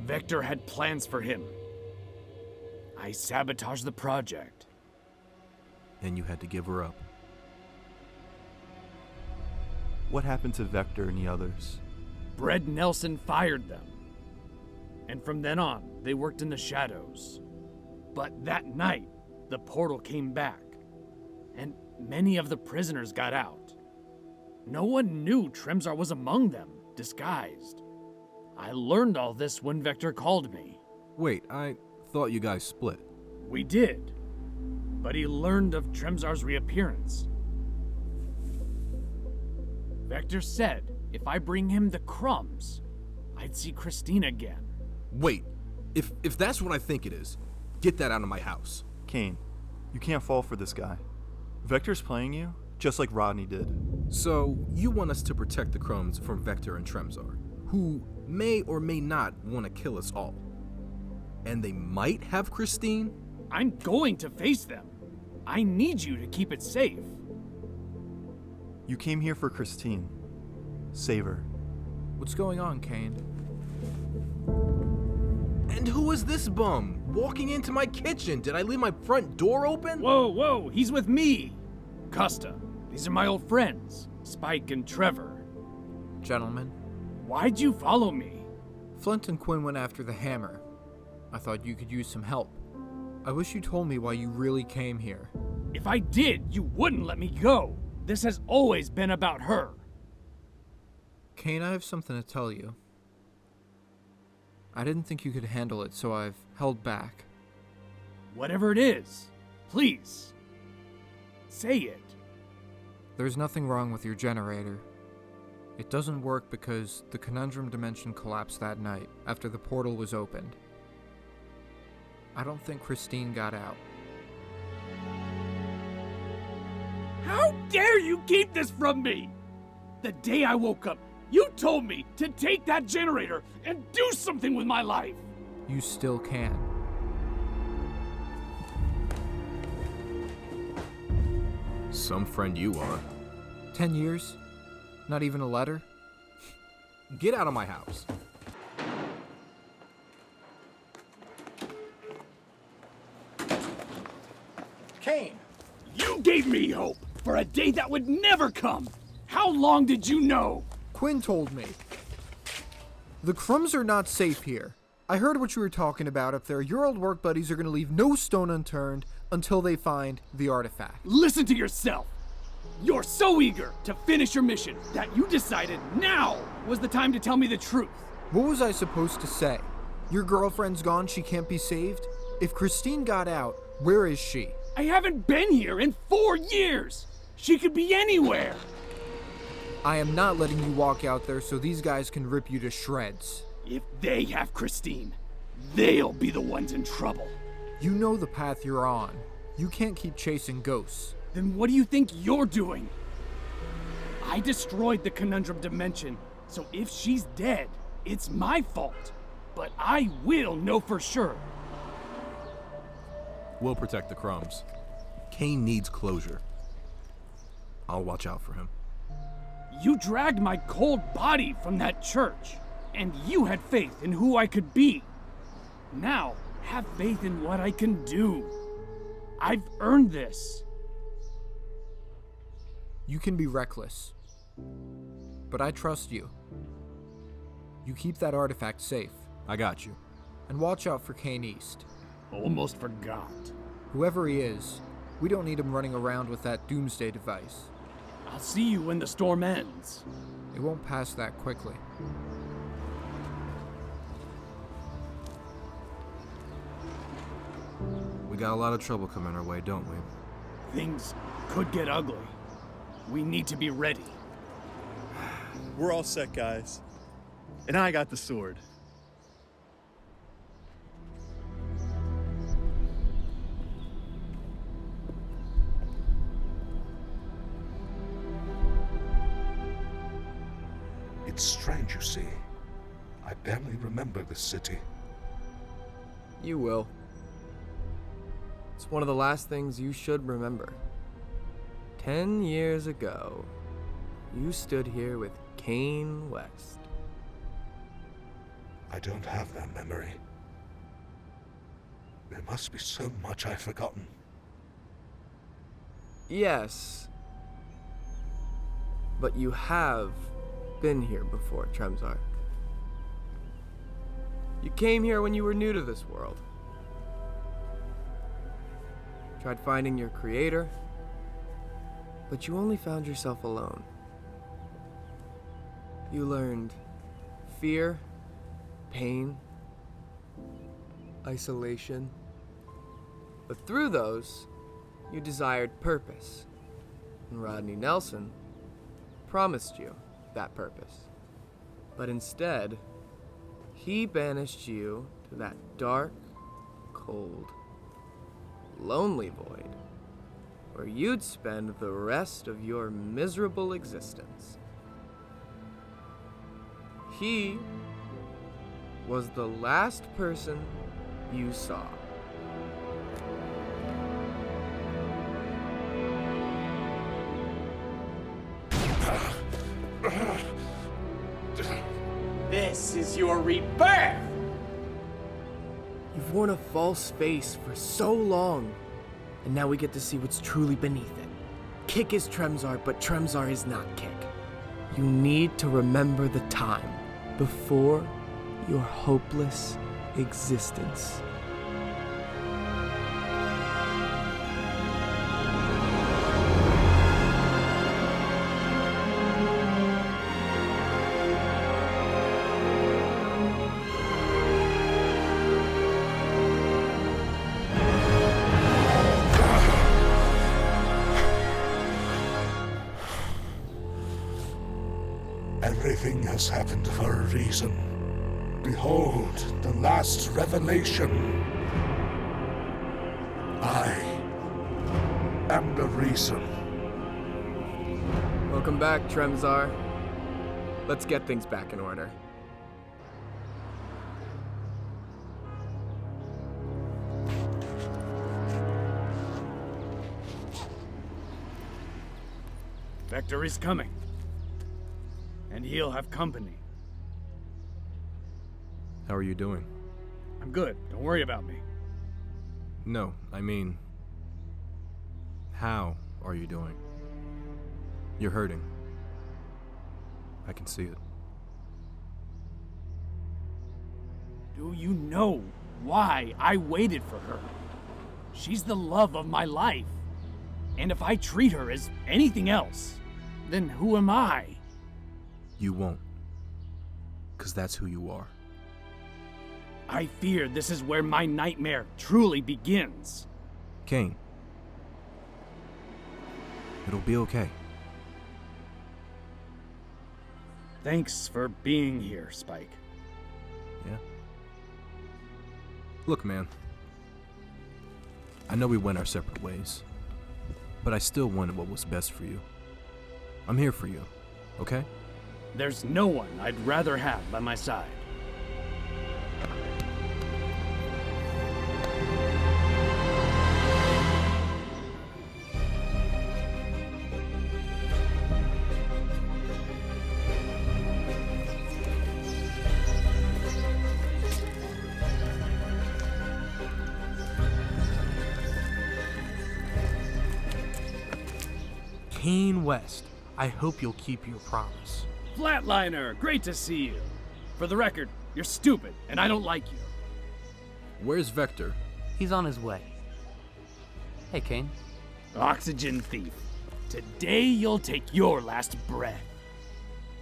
Vector had plans for him. I sabotaged the project. And you had to give her up. What happened to Vector and the others? Brett Nelson fired them. And from then on, they worked in the shadows. But that night, the portal came back. And many of the prisoners got out. No one knew Tremzar was among them, disguised. I learned all this when Vector called me. Wait, I thought you guys split. We did. But he learned of Tremzar's reappearance. Vector said if I bring him the crumbs, I'd see Christine again. Wait, if that's what I think it is, get that out of my house. Kane, you can't fall for this guy. Vector's playing you, just like Rodney did. So, you want us to protect the crumbs from Vector and Tremzar, who may or may not want to kill us all. And they might have Christine? I'm going to face them. I need you to keep it safe. You came here for Christine. Save her. What's going on, Kane? And who is this bum walking into my kitchen? Did I leave my front door open? Whoa, he's with me. Custa, these are my old friends, Spike and Trevor. Gentlemen. Why'd you follow me? Flint and Quinn went after the hammer. I thought you could use some help. I wish you told me why you really came here. If I did, you wouldn't let me go. This has always been about her. Kane, I have something to tell you. I didn't think you could handle it, so I've held back. Whatever it is, please, say it. There's nothing wrong with your generator. It doesn't work because the conundrum dimension collapsed that night after the portal was opened. I don't think Christine got out. How dare you keep this from me? The day I woke up, you told me to take that generator and do something with my life. You still can. Some friend you are. 10 years? Not even a letter? Get out of my house. Kane! You gave me hope for a day that would never come. How long did you know? Quinn told me. The crumbs are not safe here. I heard what you were talking about up there. Your old work buddies are going to leave no stone unturned until they find the artifact. Listen to yourself. You're so eager to finish your mission that you decided now was the time to tell me the truth. What was I supposed to say? Your girlfriend's gone, she can't be saved? If Christine got out, where is she? I haven't been here in 4 years. She could be anywhere. I am not letting you walk out there so these guys can rip you to shreds. If they have Christine, they'll be the ones in trouble. You know the path you're on. You can't keep chasing ghosts. Then what do you think you're doing? I destroyed the conundrum dimension, so if she's dead, it's my fault. But I will know for sure. We'll protect the crumbs. Kane needs closure. I'll watch out for him. You dragged my cold body from that church, and you had faith in who I could be. Now, have faith in what I can do. I've earned this. You can be reckless, but I trust you. You keep that artifact safe. I got you. And watch out for Kane East. Almost forgot. Whoever he is, we don't need him running around with that doomsday device. I'll see you when the storm ends. It won't pass that quickly. We got a lot of trouble coming our way, don't we? Things could get ugly. We need to be ready. We're all set, guys. And I got the sword. I barely remember this city. You will. It's one of the last things you should remember. 10 years ago, you stood here with Kane West. I don't have that memory. There must be so much I've forgotten. Yes. But you have been here before, Tremzar. You came here when you were new to this world. Tried finding your creator, but you only found yourself alone. You learned fear, pain, isolation. But through those, you desired purpose. And Rodney Nelson promised you that purpose. But instead, he banished you to that dark, cold, lonely void where you'd spend the rest of your miserable existence. He was the last person you saw. This is your rebirth! You've worn a false face for so long, and now we get to see what's truly beneath it. Kick is Tremzar, but Tremzar is not Kick. You need to remember the time before your hopeless existence. Everything has happened for a reason. Behold, the last revelation. I am the reason. Welcome back, Tremzar. Let's get things back in order. Vector is coming. And he'll have company. How are you doing? I'm good. Don't worry about me. No, I mean, how are you doing? You're hurting. I can see it. Do you know why I waited for her? She's the love of my life. And if I treat her as anything else, then who am I? You won't. 'Cause that's who you are. I fear this is where my nightmare truly begins. Kane. It'll be okay. Thanks for being here, Spike. Yeah? Look, man. I know we went our separate ways, but I still wanted what was best for you. I'm here for you, okay? There's no one I'd rather have by my side. Kane West, I hope you'll keep your promise. Flatliner, great to see you. For the record, you're stupid, and I don't like you. Where's Vector? He's on his way. Hey, Kane. Oxygen thief. Today you'll take your last breath.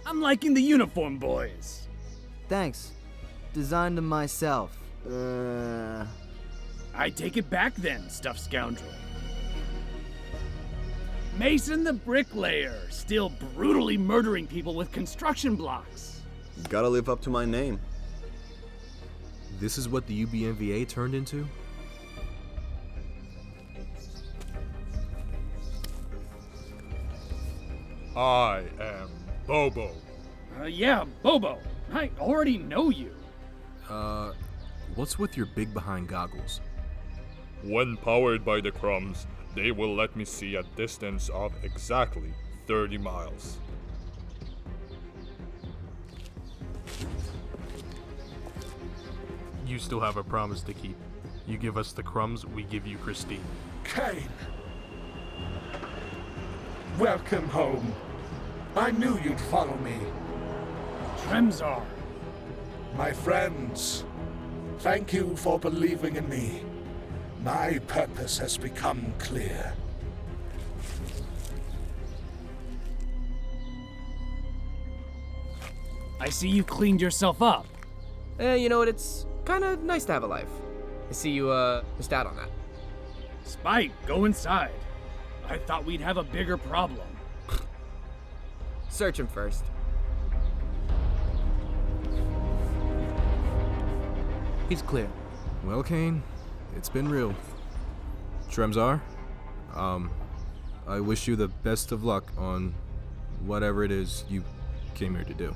I'm liking the uniform, boys. Thanks. Designed them myself. I take it back then, stuffed scoundrel. Mason the bricklayer, still brutally murdering people with construction blocks. Gotta live up to my name. This is what the UBMVA turned into? I am Bobo. Yeah, Bobo. I already know you. What's with your big behind goggles? When powered by the crumbs, they will let me see a distance of exactly 30 miles. You still have a promise to keep. You give us the crumbs, we give you Christine. Kane! Welcome home. I knew you'd follow me. Tremzar. My friends, thank you for believing in me. My purpose has become clear. I see you cleaned yourself up. You know what? It's kind of nice to have a life. I see you, missed out on that. Spike, go inside. I thought we'd have a bigger problem. Search him first. He's clear. Well, Kane, it's been real. Tremzar, I wish you the best of luck on whatever it is you came here to do.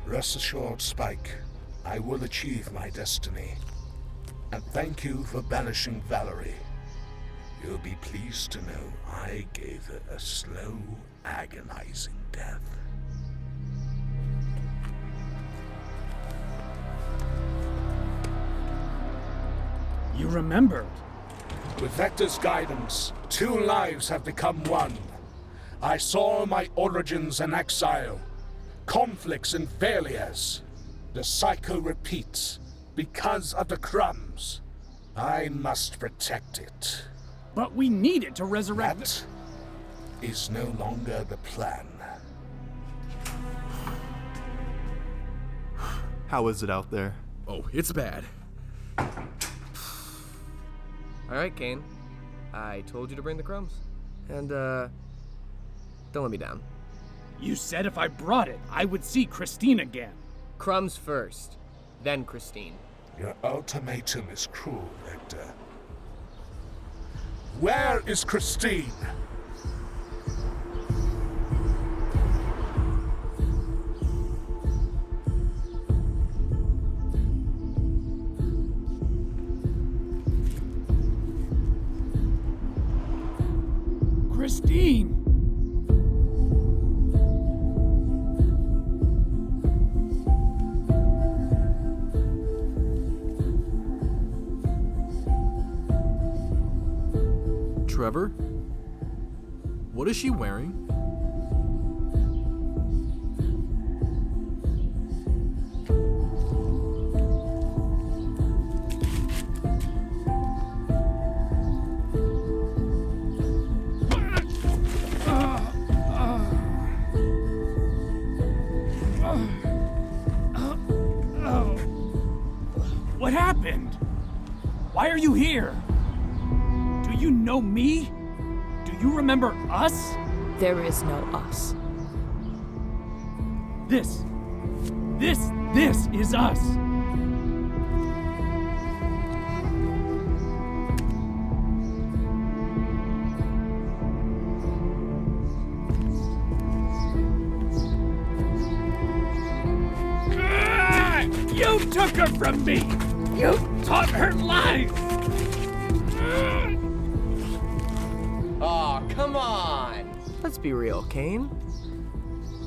Rest assured, Spike, I will achieve my destiny. And thank you for banishing Valerie. You'll be pleased to know I gave her a slow, agonizing death. You remembered. With Vector's guidance, 2 lives have become 1. I saw my origins in exile, conflicts and failures. The cycle repeats because of the crumbs. I must protect it. But we need it to resurrect That is no longer the plan. How is it out there? Oh, it's bad. Alright, Kane. I told you to bring the crumbs. And, don't let me down. You said if I brought it, I would see Christine again. Crumbs first, then Christine. Your ultimatum is cruel, Vector. Where is Christine? Christine! Trevor? What is she wearing? What happened? Why are you here? Do you know me? Do you remember us? There is no us. This is us. You took her from me! You taught her lies! Aw, come on! Let's be real, Kane.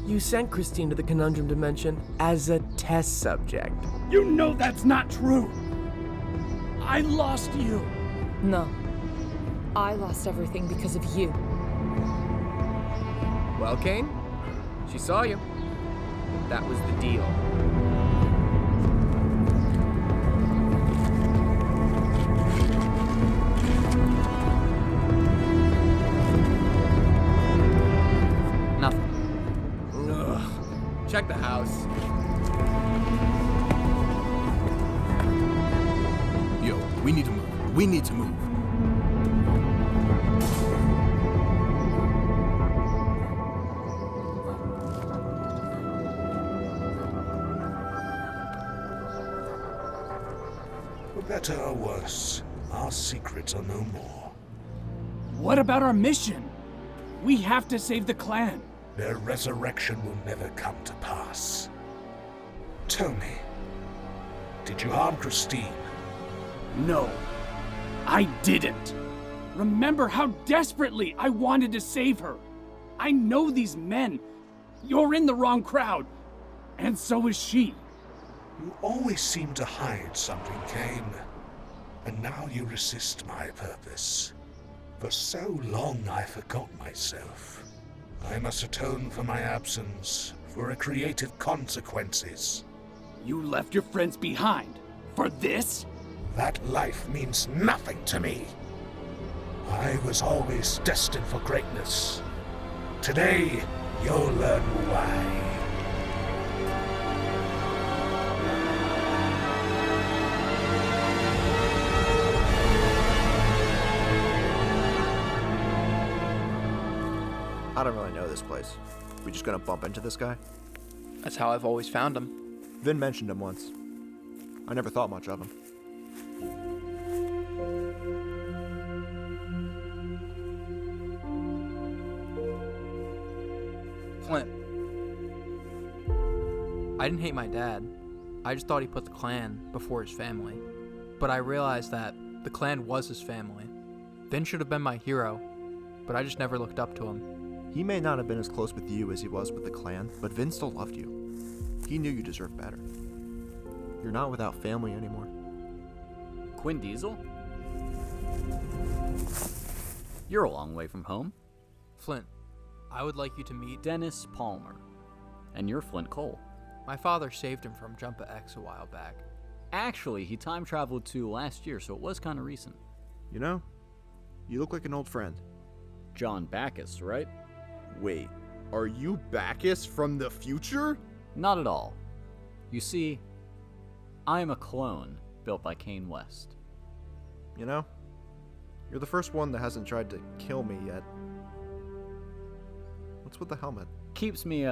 You sent Christine to the Conundrum Dimension as a test subject. You know that's not true! I lost you! No. I lost everything because of you. Well, Kane, she saw you. That was the deal. Check the house. Yo, we need to move. We need to move. For better or worse, our secrets are no more. What about our mission? We have to save the clan. Their resurrection will never come to pass. Tell me, did you harm Christine? No, I didn't. Remember how desperately I wanted to save her. I know these men. You're in the wrong crowd, and so is she. You always seem to hide something, Kane. And now you resist my purpose. For so long I forgot myself. I must atone for my absence, for a creative consequences. You left your friends behind. For this? That life means nothing to me. I was always destined for greatness. Today, you'll learn why. I don't really know this place. We just gonna bump into this guy? That's how I've always found him. Vin mentioned him once. I never thought much of him. Flint. I didn't hate my dad. I just thought he put the clan before his family. But I realized that the clan was his family. Vin should have been my hero, but I just never looked up to him. He may not have been as close with you as he was with the clan, but Vin still loved you. He knew you deserved better. You're not without family anymore. Quinn Diesel? You're a long way from home. Flint, I would like you to meet Dennis Palmer. And you're Flint Cole. My father saved him from Jumpa X a while back. Actually, he time traveled to last year, so it was kind of recent. You know, you look like an old friend. John Bacchus, right? Wait, are you Bacchus from the future? Not at all. You see, I am a clone built by Kane West. You know, you're the first one that hasn't tried to kill me yet. What's with the helmet? Keeps me,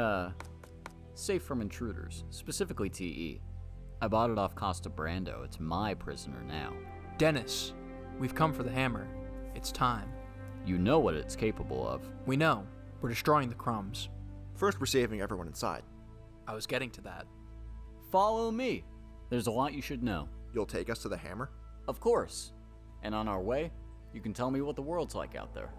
safe from intruders, specifically TE. I bought it off Costa Brando. It's my prisoner now. Dennis, we've come for the hammer. It's time. You know what it's capable of. We know. We're destroying the crumbs. First, we're saving everyone inside. I was getting to that. Follow me. There's a lot you should know. You'll take us to the hammer? Of course. And on our way, you can tell me what the world's like out there.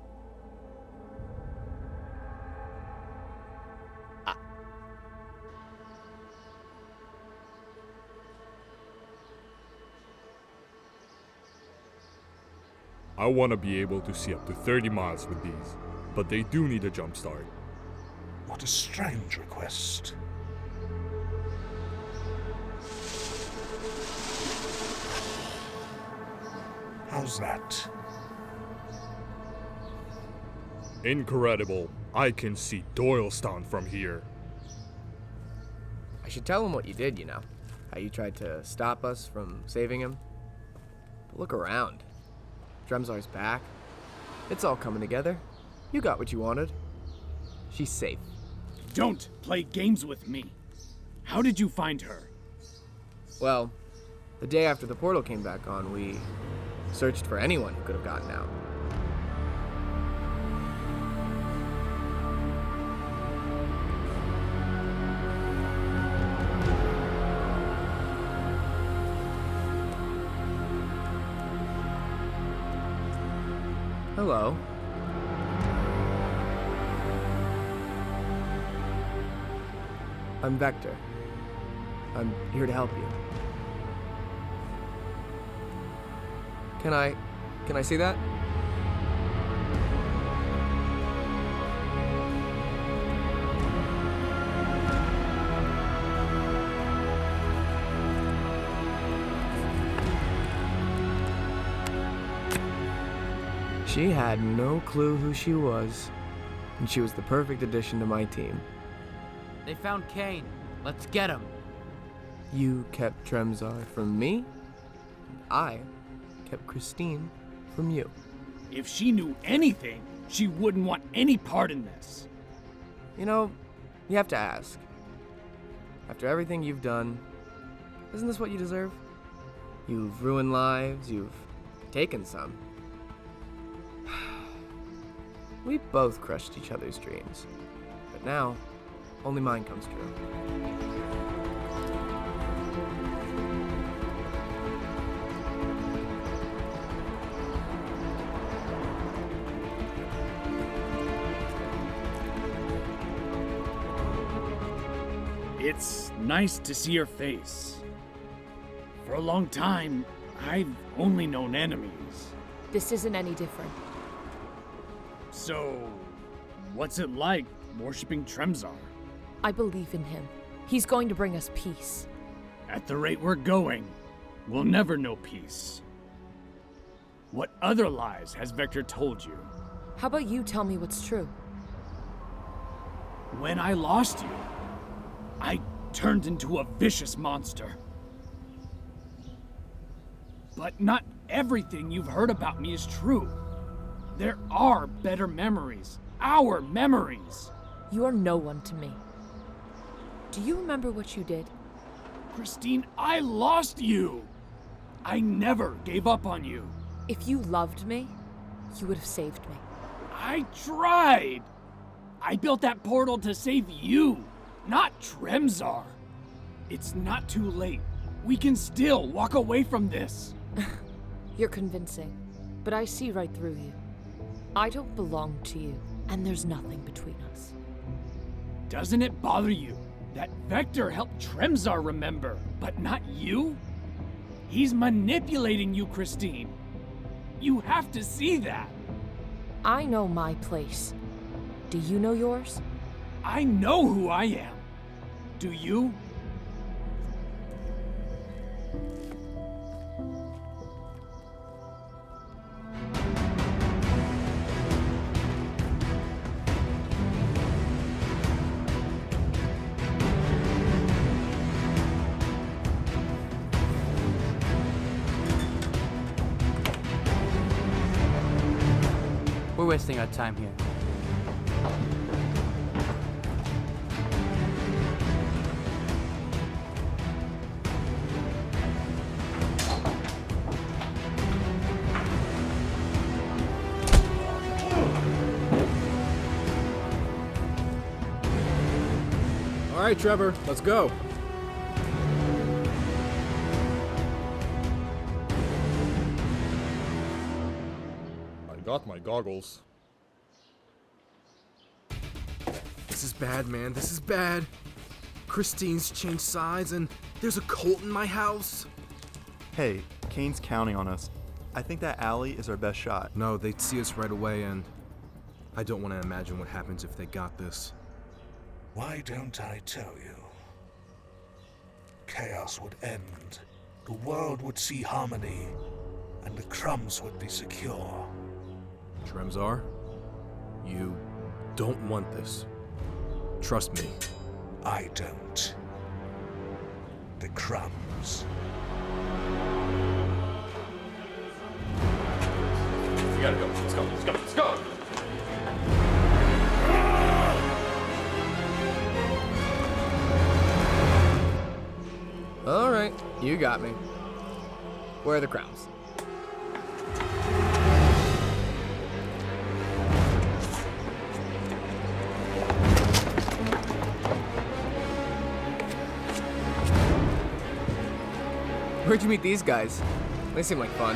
I want to be able to see up to 30 miles with these, but they do need a jump start. What a strange request. How's that? Incredible. I can see Doylestown from here. I should tell him what you did, you know. How you tried to stop us from saving him. But look around. Dremzar's back. It's all coming together. You got what you wanted. She's safe. Don't play games with me. How did you find her? Well, the day after the portal came back on, we searched for anyone who could have gotten out. Hello. I'm Vector. I'm here to help you. Can I see that? She had no clue who she was, and she was the perfect addition to my team. They found Kane. Let's get him. You kept Dremzar from me, and I kept Christine from you. If she knew anything, she wouldn't want any part in this. You know, you have to ask. After everything you've done, isn't this what you deserve? You've ruined lives, you've taken some. We both crushed each other's dreams, but now, only mine comes true. It's nice to see your face. For a long time, I've only known enemies. This isn't any different. So, what's it like worshipping Tremzar? I believe in him. He's going to bring us peace. At the rate we're going, we'll never know peace. What other lies has Vector told you? How about you tell me what's true? When I lost you, I turned into a vicious monster. But not everything you've heard about me is true. There are better memories. Our memories. You are no one to me. Do you remember what you did? Christine, I lost you. I never gave up on you. If you loved me, you would have saved me. I tried. I built that portal to save you, not Tremzar. It's not too late. We can still walk away from this. You're convincing, but I see right through you. I don't belong to you, and there's nothing between us. Doesn't it bother you that Vector helped Tremzar remember, but not you? He's manipulating you, Christine. You have to see that. I know my place. Do you know yours? I know who I am. Do you? We're wasting our time here. All right, Trevor, let's go. Got my goggles. This is bad, man. This is bad. Christine's changed sides, and there's a cult in my house. Hey, Kane's counting on us. I think that alley is our best shot. No, they'd see us right away, and I don't want to imagine what happens if they got this. Why don't I tell you? Chaos would end, the world would see harmony, and the crumbs would be secure. Tremzar, you don't want this. Trust me. I don't. The crumbs. We gotta go. Let's go. Let's go. Let's go. All right, you got me. Where are the crumbs? Where'd you meet these guys? They seem like fun.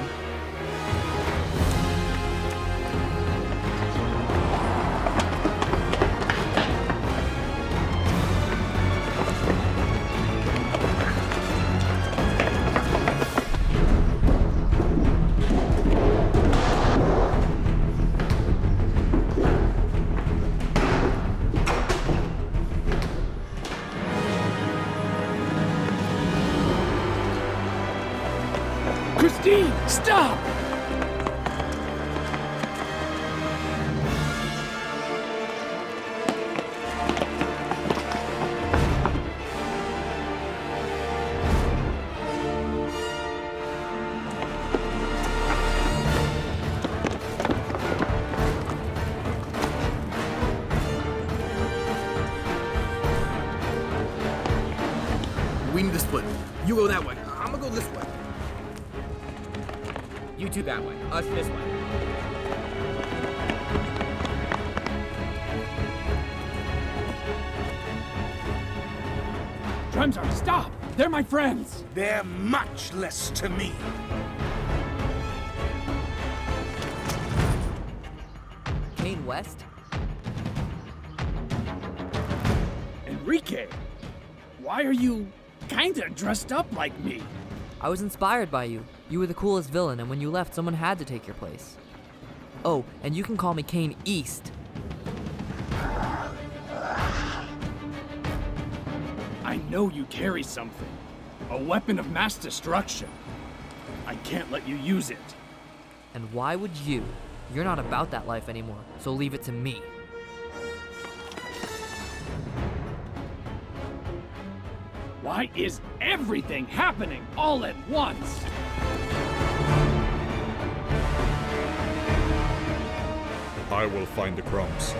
Christine, stop! We need to split. You go that way. I'm gonna go this way. You two that way. Us this way. Tremzar, stop! They're my friends! They're much less to me. Kane West? Enrique! Why are you kinda dressed up like me? I was inspired by you. You were the coolest villain, and when you left, someone had to take your place. Oh, and you can call me Kane East. I know you carry something. A weapon of mass destruction. I can't let you use it. And why would you? You're not about that life anymore, so leave it to me. Why is everything happening all at once? I will find the crumbs.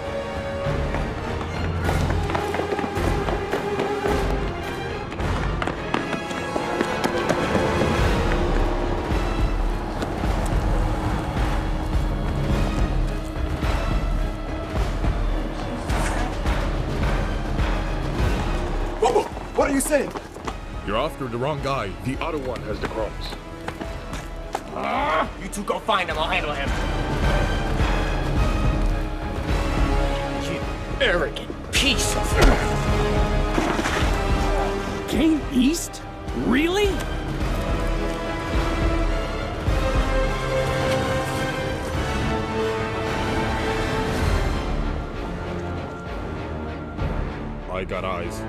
What are you saying? You're after the wrong guy. The other one has the crumbs. You two go find him, I'll handle him. You arrogant piece of... Kane East? Really? I got eyes.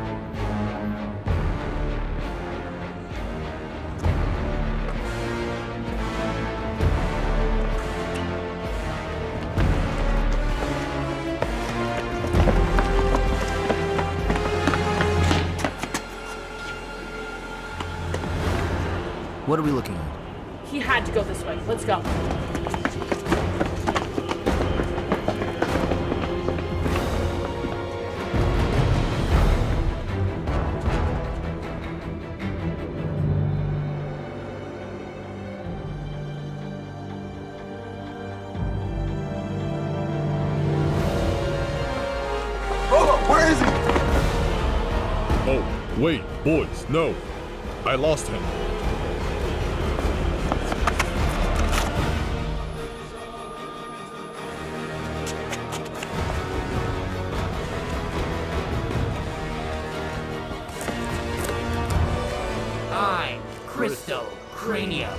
What are we looking at? He had to go this way. Let's go. Where is he? Oh, wait, boys, no. I lost him. I'm Crystal Cranium.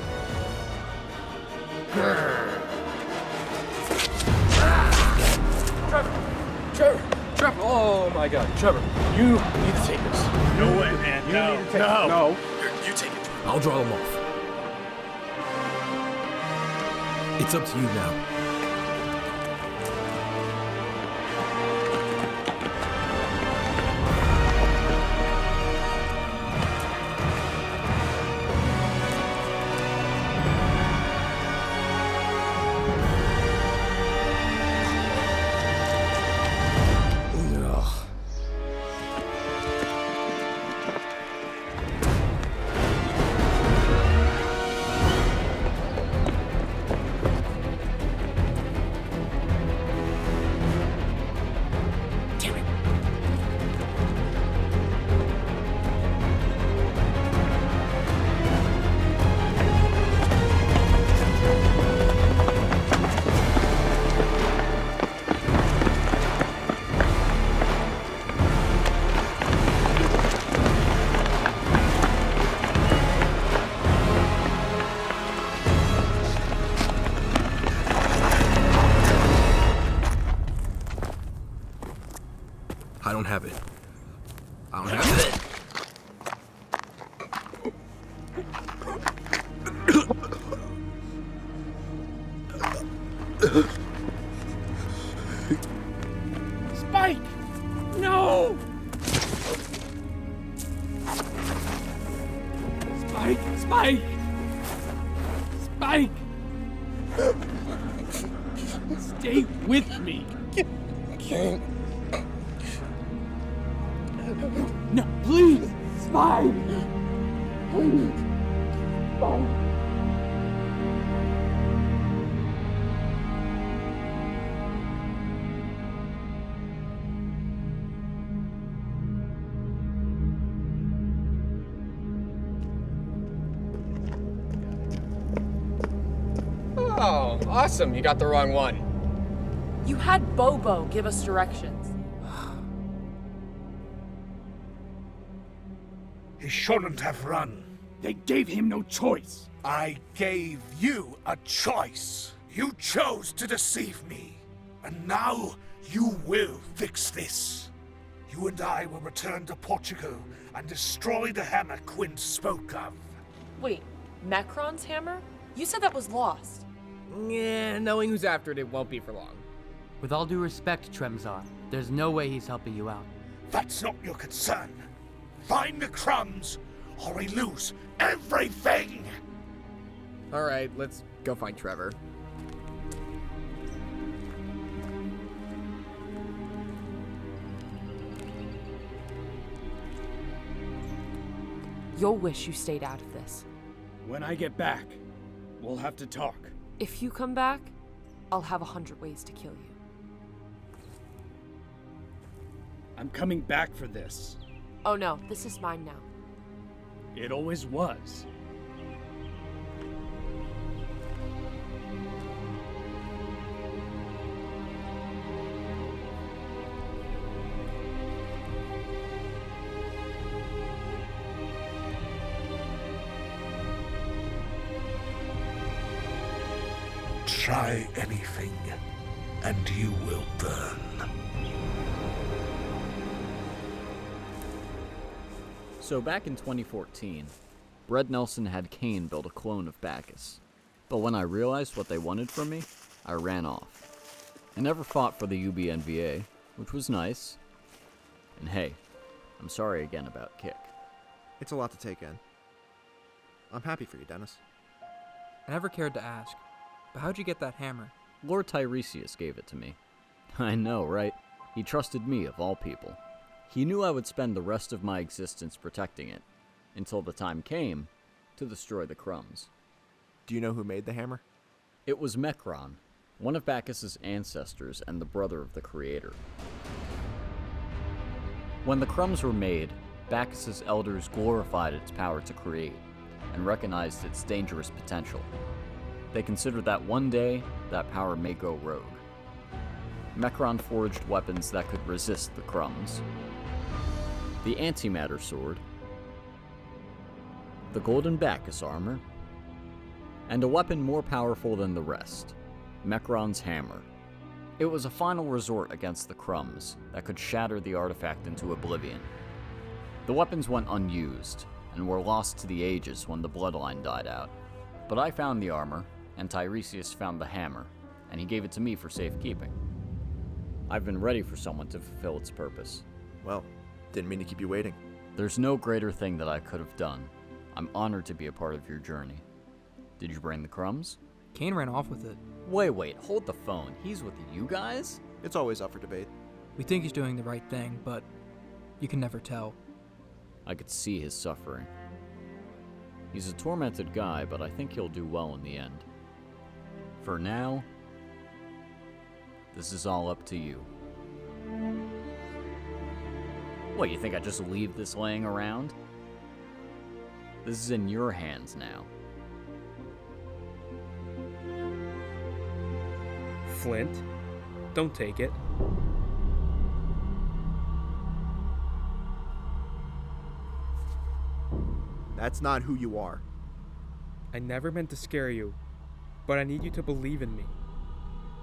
Grr. Trevor! Oh my god, Trevor, you need to take this. No way, man. You need to take it. No. You take it. I'll draw them off. It's up to you now. I don't have it. I don't have it. Spike! No! Spike! Spike! Spike! Stay with me! King. No, please! Spike! Please! Spike! Oh, awesome. You got the wrong one. You had Bobo give us directions. shouldn't have run. They gave him no choice. I gave you a choice. You chose to deceive me. And now you will fix this. You and I will return to Portugal and destroy the hammer Quinn spoke of. Wait, Mecron's hammer? You said that was lost. Yeah, knowing who's after it, it won't be for long. With all due respect, Tremzar, there's no way he's helping you out. That's not your concern. Find the crumbs, or we lose everything! Alright, let's go find Trevor. You'll wish you stayed out of this. When I get back, we'll have to talk. If you come back, I'll have 100 ways to kill you. I'm coming back for this. Oh no, this is mine now. It always was. Try anything, and you will burn. So back in 2014, Brett Nelson had Kane build a clone of Bacchus. But when I realized what they wanted from me, I ran off. I never fought for the UBNVA, which was nice. And hey, I'm sorry again about Kick. It's a lot to take in. I'm happy for you, Dennis. I never cared to ask, but how'd you get that hammer? Lord Tiresias gave it to me. I know, right? He trusted me, of all people. He knew I would spend the rest of my existence protecting it, until the time came to destroy the crumbs. Do you know who made the hammer? It was Mecron, one of Bacchus's ancestors and the brother of the creator. When the crumbs were made, Bacchus's elders glorified its power to create, and recognized its dangerous potential. They considered that one day, that power may go rogue. Mecron forged weapons that could resist the crumbs. The antimatter sword, the golden Bacchus armor, and a weapon more powerful than the rest, Mecron's hammer. It was a final resort against the crumbs that could shatter the artifact into oblivion. The weapons went unused, and were lost to the ages when the bloodline died out. But I found the armor, and Tiresias found the hammer, and he gave it to me for safekeeping. I've been ready for someone to fulfill its purpose. Well, didn't mean to keep you waiting. There's no greater thing that I could have done. I'm honored to be a part of your journey. Did you bring the crumbs? Kane ran off with it. Wait, hold the phone. He's with you guys? It's always up for debate. We think he's doing the right thing, but you can never tell. I could see his suffering. He's a tormented guy, but I think he'll do well in the end. For now, this is all up to you. What, you think I just leave this laying around? This is in your hands now. Flint, don't take it. That's not who you are. I never meant to scare you, but I need you to believe in me.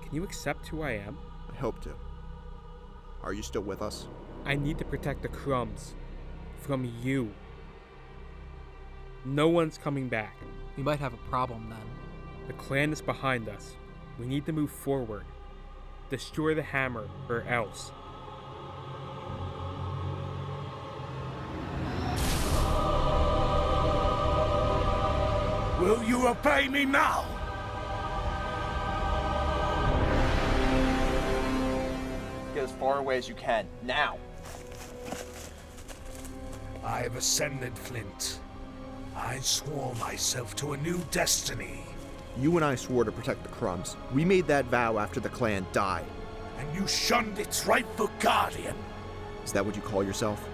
Can you accept who I am? I hope to. Are you still with us? I need to protect the crumbs. From you. No one's coming back. We might have a problem then. The clan is behind us. We need to move forward. Destroy the hammer, or else. Will you obey me now? Get as far away as you can, now. I have ascended, Flint. I swore myself to a new destiny. You and I swore to protect the crumbs. We made that vow after the clan died. And you shunned its rightful guardian. Is that what you call yourself?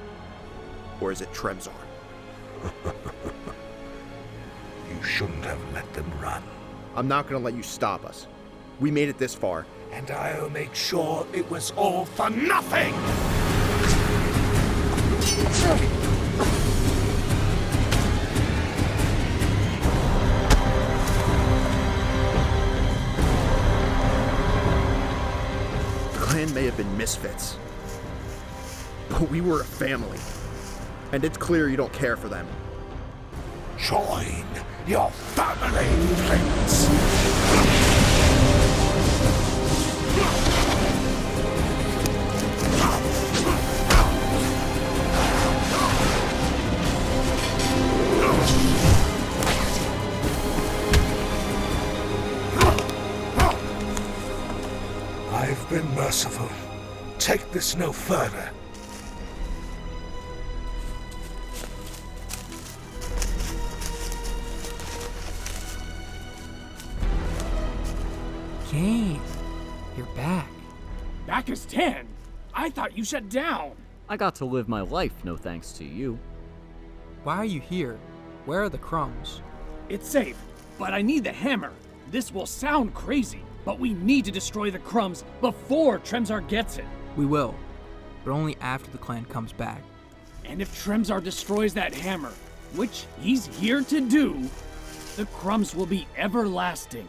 Or is it Tremzar? You shouldn't have let them run. I'm not gonna let you stop us. We made it this far. And I'll make sure it was all for nothing! clan may have been misfits, but we were a family. And it's clear you don't care for them. Join your family, Prince. I've been merciful. Take this no further. Kain, you're back. Back as 10? I thought you shut down. I got to live my life, no thanks to you. Why are you here? Where are the crumbs? It's safe, but I need the hammer. This will sound crazy, but we need to destroy the crumbs before Tremzar gets it. We will, but only after the clan comes back. And if Tremzar destroys that hammer, which he's here to do, the crumbs will be everlasting,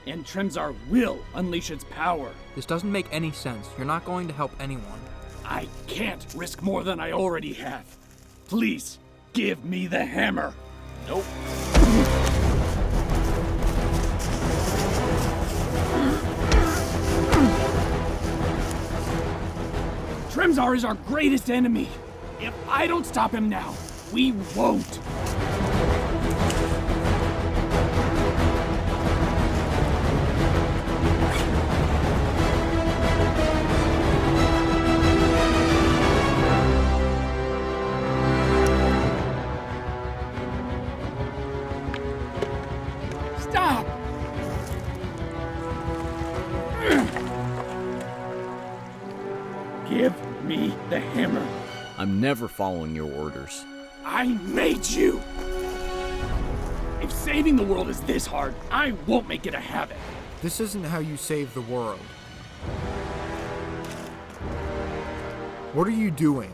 and Tremzar will unleash its power. This doesn't make any sense. You're not going to help anyone. I can't risk more than I already have. Please, give me the hammer. Nope. Tremzar is our greatest enemy. If I don't stop him now, we won't. Stop! Give me the hammer. I'm never following your orders. I made you! If saving the world is this hard, I won't make it a habit. This isn't how you save the world. What are you doing?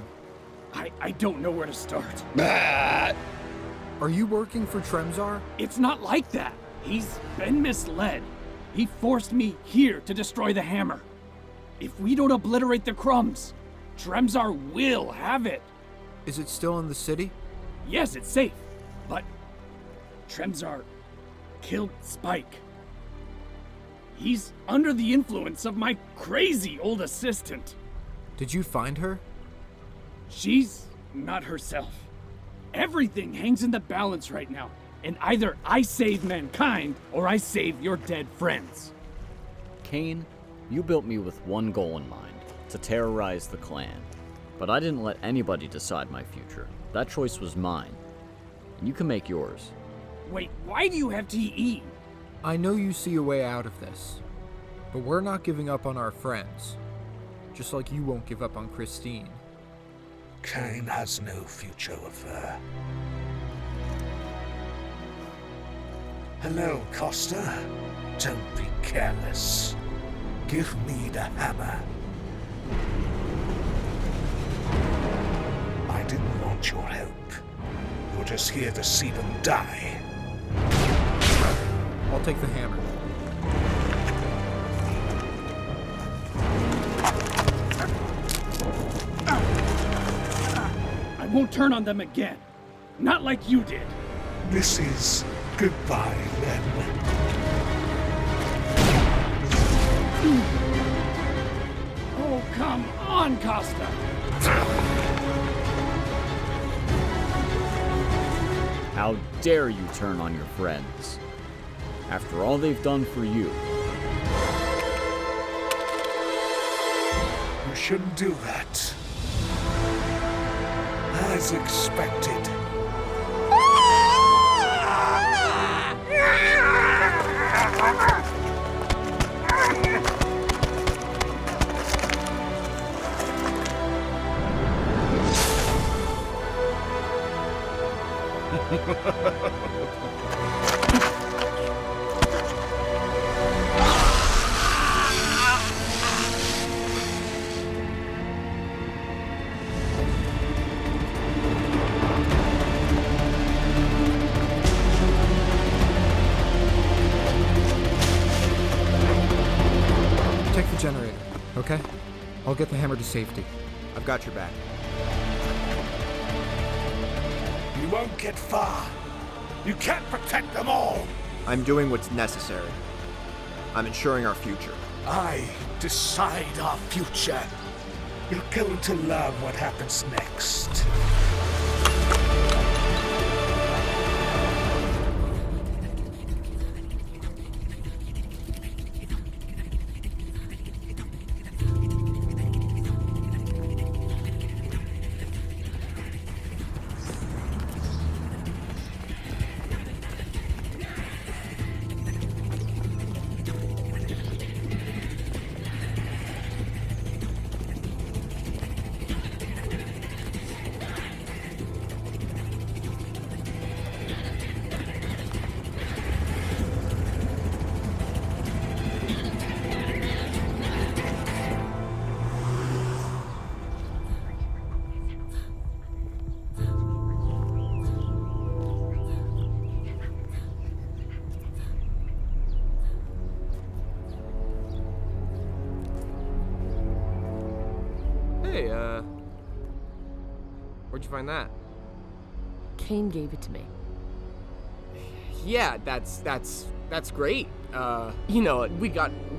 I don't know where to start. Are you working for Tremzar? It's not like that. He's been misled. He forced me here to destroy the hammer. If we don't obliterate the crumbs, Tremzar will have it. Is it still in the city? Yes, it's safe. But Tremzar killed Spike. He's under the influence of my crazy old assistant. Did you find her? She's not herself. Everything hangs in the balance right now, and either I save mankind or I save your dead friends. Kain, you built me with one goal in mind, to terrorize the clan. But I didn't let anybody decide my future. That choice was mine. And you can make yours. Wait, why do you have TE? I know you see a way out of this, but we're not giving up on our friends. Just like you won't give up on Christine. Kain has no future with her. Hello, Costa. Don't be careless. Give me the hammer. I didn't want your help. You're just here to see them die. I'll take the hammer. I won't turn on them again. Not like you did. This is goodbye, then. Oh, come on, Costa! How dare you turn on your friends? After all they've done for you. You shouldn't do that. As expected. Take the generator, okay? I'll get the hammer to safety. I've got your back. You won't get far. You can't protect them all. I'm doing what's necessary. I'm ensuring our future. I decide our future. You're going to learn what happens next. Hey, where'd you find that? Kane gave it to me. Yeah, that's great. You know,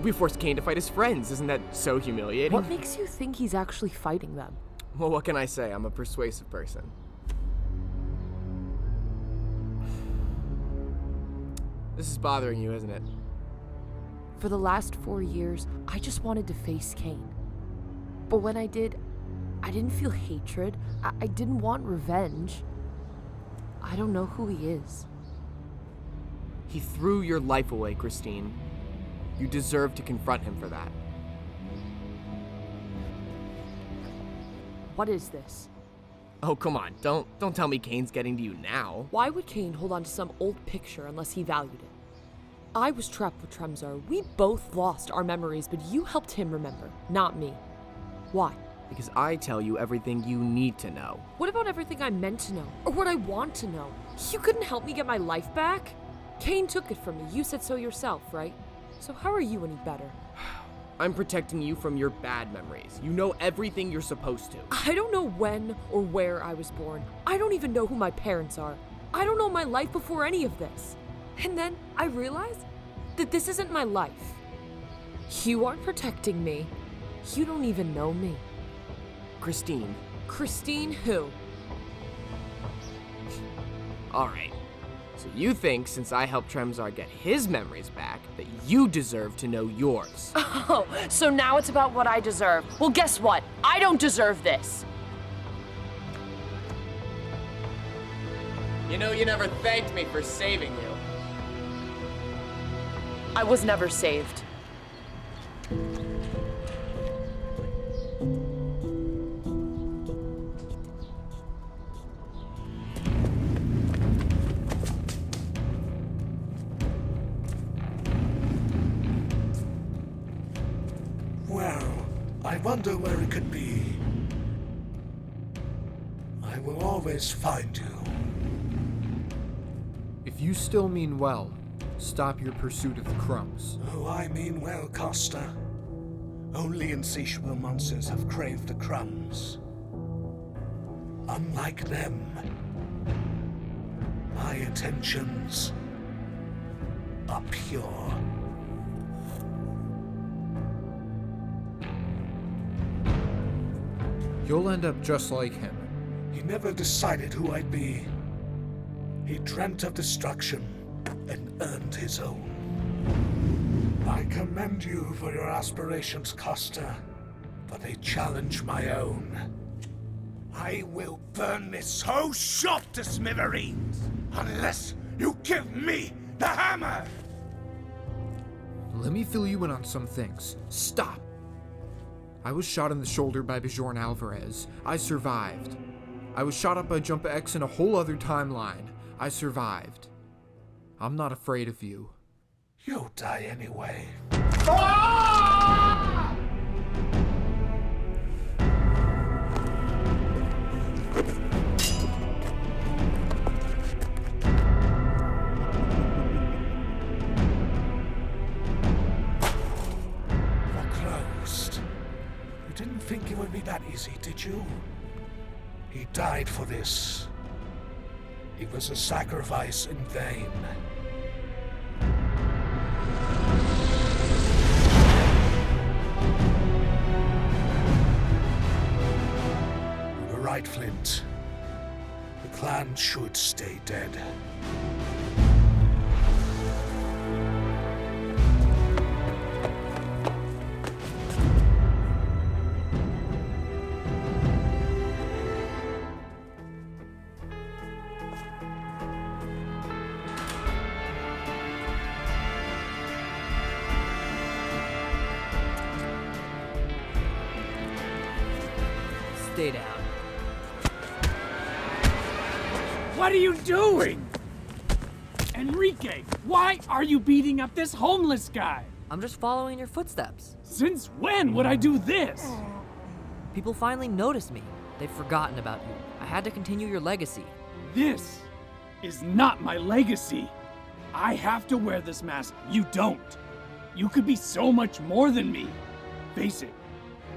we forced Kane to fight his friends. Isn't that so humiliating? What makes you think he's actually fighting them? Well, what can I say? I'm a persuasive person. This is bothering you, isn't it? For the last 4 years, I just wanted to face Kane. But when I did, I didn't feel hatred. I didn't want revenge. I don't know who he is. He threw your life away, Christine. You deserve to confront him for that. What is this? Oh, come on. Don't tell me Kane's getting to you now. Why would Kane hold on to some old picture unless he valued it? I was trapped with Tremzar. We both lost our memories, but you helped him remember, not me. Why? Because I tell you everything you need to know. What about everything I meant to know? Or what I want to know? You couldn't help me get my life back? Kane took it from me. You said so yourself, right? So how are you any better? I'm protecting you from your bad memories. You know everything you're supposed to. I don't know when or where I was born. I don't even know who my parents are. I don't know my life before any of this. And then I realized that this isn't my life. You aren't protecting me. You don't even know me. Christine. Christine who? Alright. So you think since I helped Tremzar get his memories back, that you deserve to know yours. Oh, so now it's about what I deserve. Well, guess what? I don't deserve this. You know, you never thanked me for saving you. I was never saved. Well, I wonder where it could be. I will always find you. If you still mean well, stop your pursuit of the crumbs. Oh, I mean well, Costa. Only insatiable monsters have craved the crumbs. Unlike them, my intentions are pure. You'll end up just like him. He never decided who I'd be. He dreamt of destruction and earned his own. I commend you for your aspirations, Costa, but they challenge my own. I will burn this whole shop to smithereens unless you give me the hammer! Let me fill you in on some things. Stop! I was shot in the shoulder by Bjorn Alvarez. I survived. I was shot up by Jump X in a whole other timeline. I survived. I'm not afraid of you. You'll die anyway. it would be that easy, did you? He died for this. It was a sacrifice in vain. You were right, Flint. The clan should stay dead. Stay down. What are you doing? Enrique, why are you beating up this homeless guy? I'm just following in your footsteps. Since when would I do this? People finally noticed me. They've forgotten about you. I had to continue your legacy. This is not my legacy. I have to wear this mask. You don't. You could be so much more than me. Face it,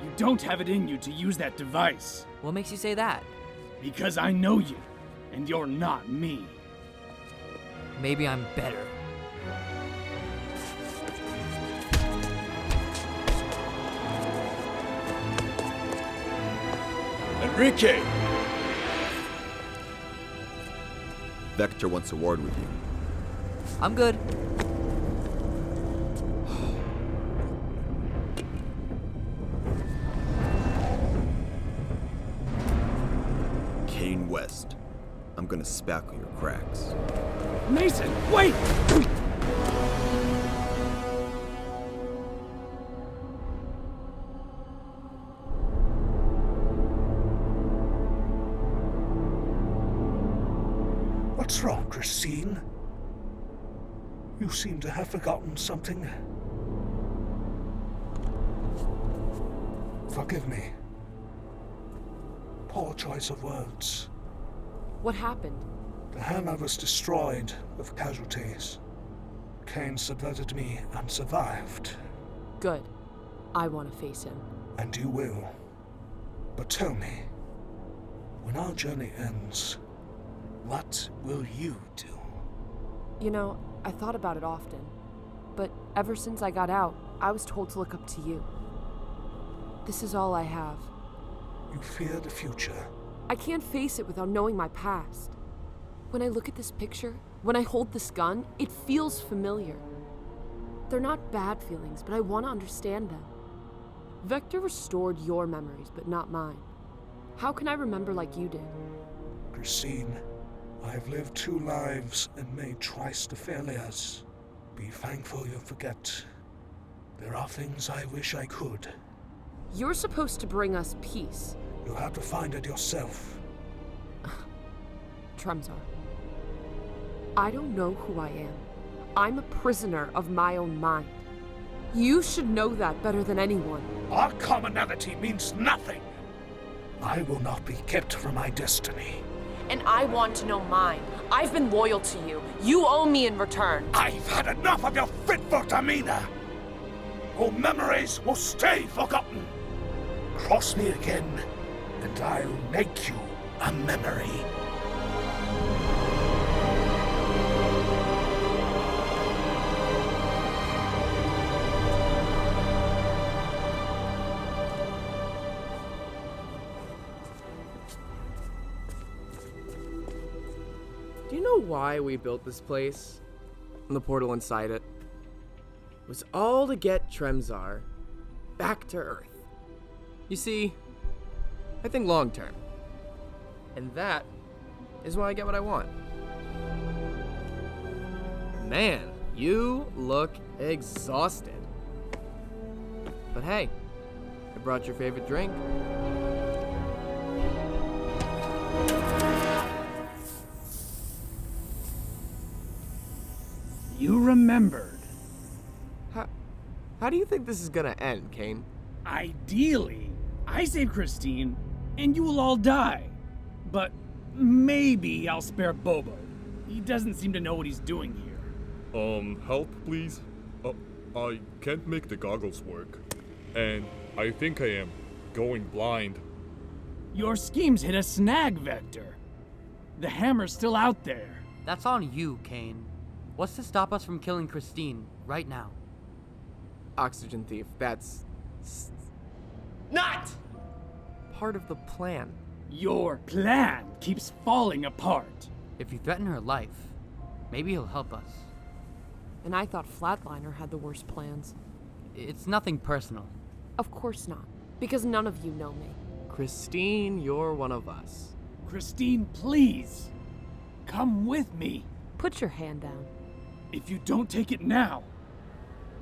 you don't have it in you to use that device. What makes you say that? Because I know you, and you're not me. Maybe I'm better. Enrique! Vector wants a word with you. I'm good. Kane West. I'm gonna spackle your cracks. Mason, wait! What's wrong, Christine? You seem to have forgotten something. Forgive me. Poor choice of words. What happened? The hammer was destroyed with casualties. Kane subverted me and survived. Good. I want to face him. And you will. But tell me, when our journey ends, what will you do? You know, I thought about it often. But ever since I got out, I was told to look up to you. This is all I have. You fear the future. I can't face it without knowing my past. When I look at this picture, when I hold this gun, it feels familiar. They're not bad feelings, but I want to understand them. Vector restored your memories, but not mine. How can I remember like you did? Christine, I've lived 2 lives and made twice the failures. Be thankful you forget. There are things I wish I could. You're supposed to bring us peace. You'll have to find it yourself. Tremzar, I don't know who I am. I'm a prisoner of my own mind. You should know that better than anyone. Our commonality means nothing. I will not be kept from my destiny. And I want to know mine. I've been loyal to you. You owe me in return. I've had enough of your fitful demeanor. Your memories will stay forgotten. Cross me again, and I'll make you a memory. Do you know why we built this place? And the portal inside it? It was all to get Tremzar back to Earth. You see, I think long term. And that is why I get what I want. Man, you look exhausted. But hey, I brought your favorite drink. You remembered. How do you think this is gonna end, Kane? Ideally, I save Christine, and you will all die. But maybe I'll spare Bobo. He doesn't seem to know what he's doing here. Help, please? I can't make the goggles work. And I think I am going blind. Your schemes hit a snag, Vector. The hammer's still out there. That's on you, Kane. What's to stop us from killing Christine right now? Oxygen thief, that's not part of the plan. Your plan keeps falling apart. If you threaten her life, maybe he'll help us. And I thought Flatliner had the worst plans. It's nothing personal. Of course not, because none of you know me. Christine, you're one of us. Christine, please. Come with me. Put your hand down. If you don't take it now,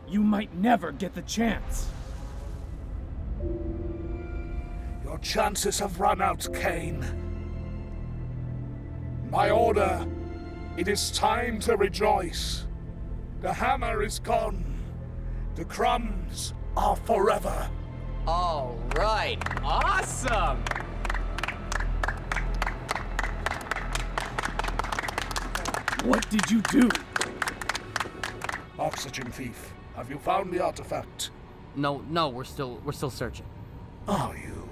you might never get the chance. Your chances have run out, Kane. My order. It is time to rejoice. The hammer is gone. The crumbs are forever. All right. Awesome. What did you do? Oxygen thief, have you found the artifact? No, we're still searching. Are you?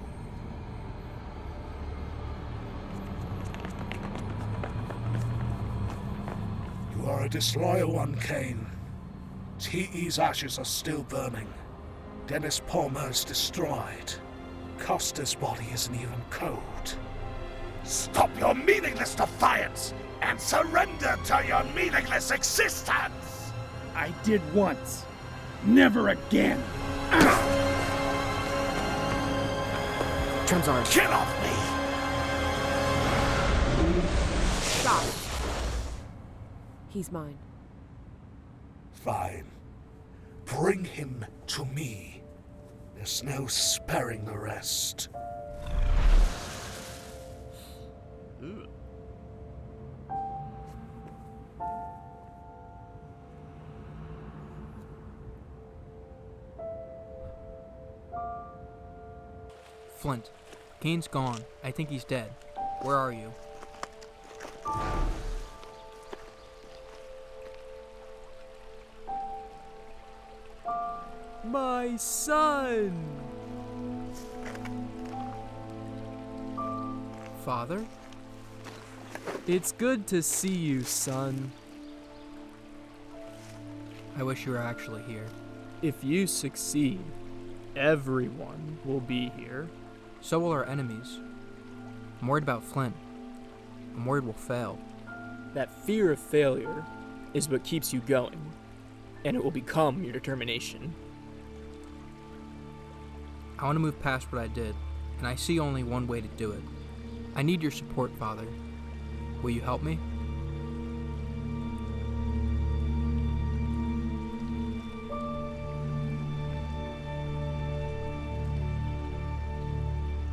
You are a disloyal one, Kane. T.E.'s ashes are still burning. Dennis Palmer's destroyed. Costa's body isn't even cold. Stop your meaningless defiance and surrender to your meaningless existence! I did once. Never again. Tremzar. Get off me! Stop. He's mine. Fine. Bring him to me. There's no sparing the rest. Flint, Kane's gone. I think he's dead. Where are you? My son! Father? It's good to see you, son. I wish you were actually here. If you succeed, everyone will be here. So will our enemies. I'm worried about Flint. I'm worried we'll fail. That fear of failure is what keeps you going, and it will become your determination. I want to move past what I did, and I see only one way to do it. I need your support, Father. Will you help me?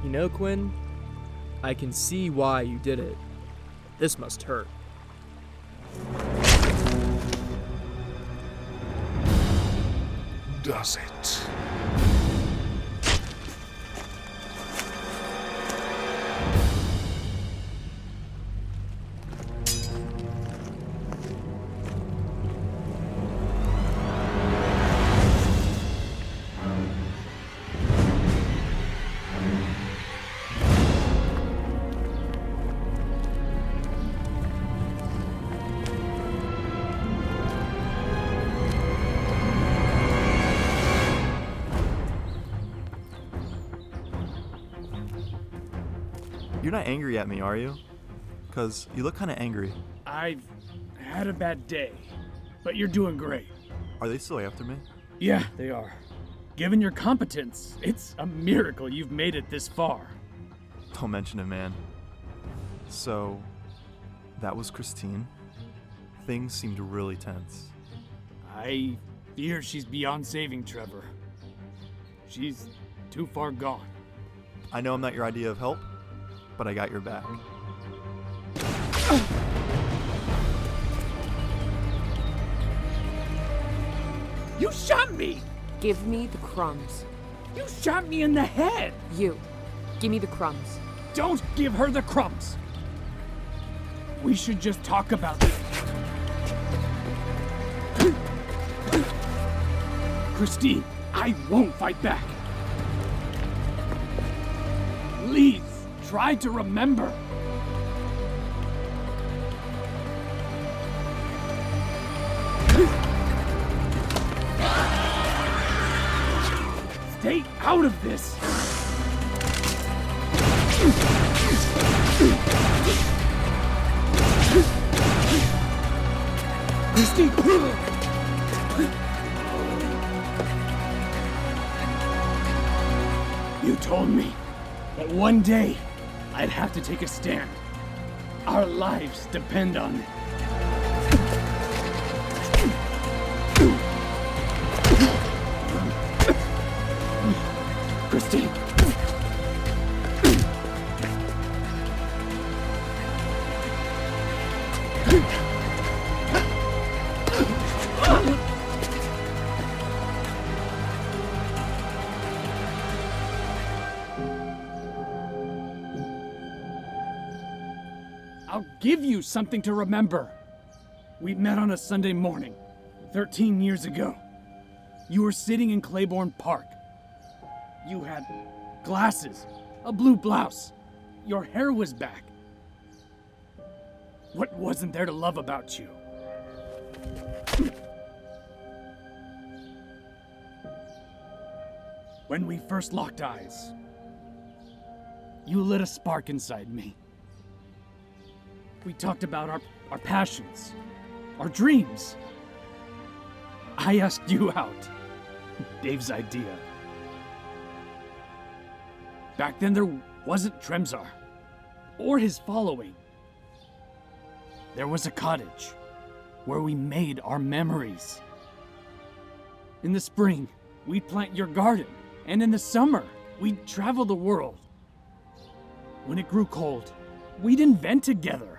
You know, Quinn, I can see why you did it. This must hurt. Does it? You're not angry at me, are you? Because you look kind of angry. I've had a bad day, but you're doing great. Are they still after me? Yeah, they are. Given your competence, it's a miracle you've made it this far. Don't mention it, man. So, that was Christine. Things seemed really tense. I fear she's beyond saving, Trevor. She's too far gone. I know I'm not your idea of help, but I got your back. You shot me! Give me the crumbs. You shot me in the head! You. Give me the crumbs. Don't give her the crumbs! We should just talk about it. Christine, I won't fight back. Please, try to remember. Stay out of this! Christine! You told me that one day I'd have to take a stand. Our lives depend on it. Christine! I'll give you something to remember. We met on a Sunday morning, 13 years ago. You were sitting in Claiborne Park. You had glasses, a blue blouse. Your hair was back. What wasn't there to love about you? When we first locked eyes, you lit a spark inside me. We talked about our passions, our dreams. I asked you out. Dave's idea. Back then there wasn't Tremzar, or his following. There was a cottage where we made our memories. In the spring, we'd plant your garden, and in the summer, we'd travel the world. When it grew cold, we'd invent together.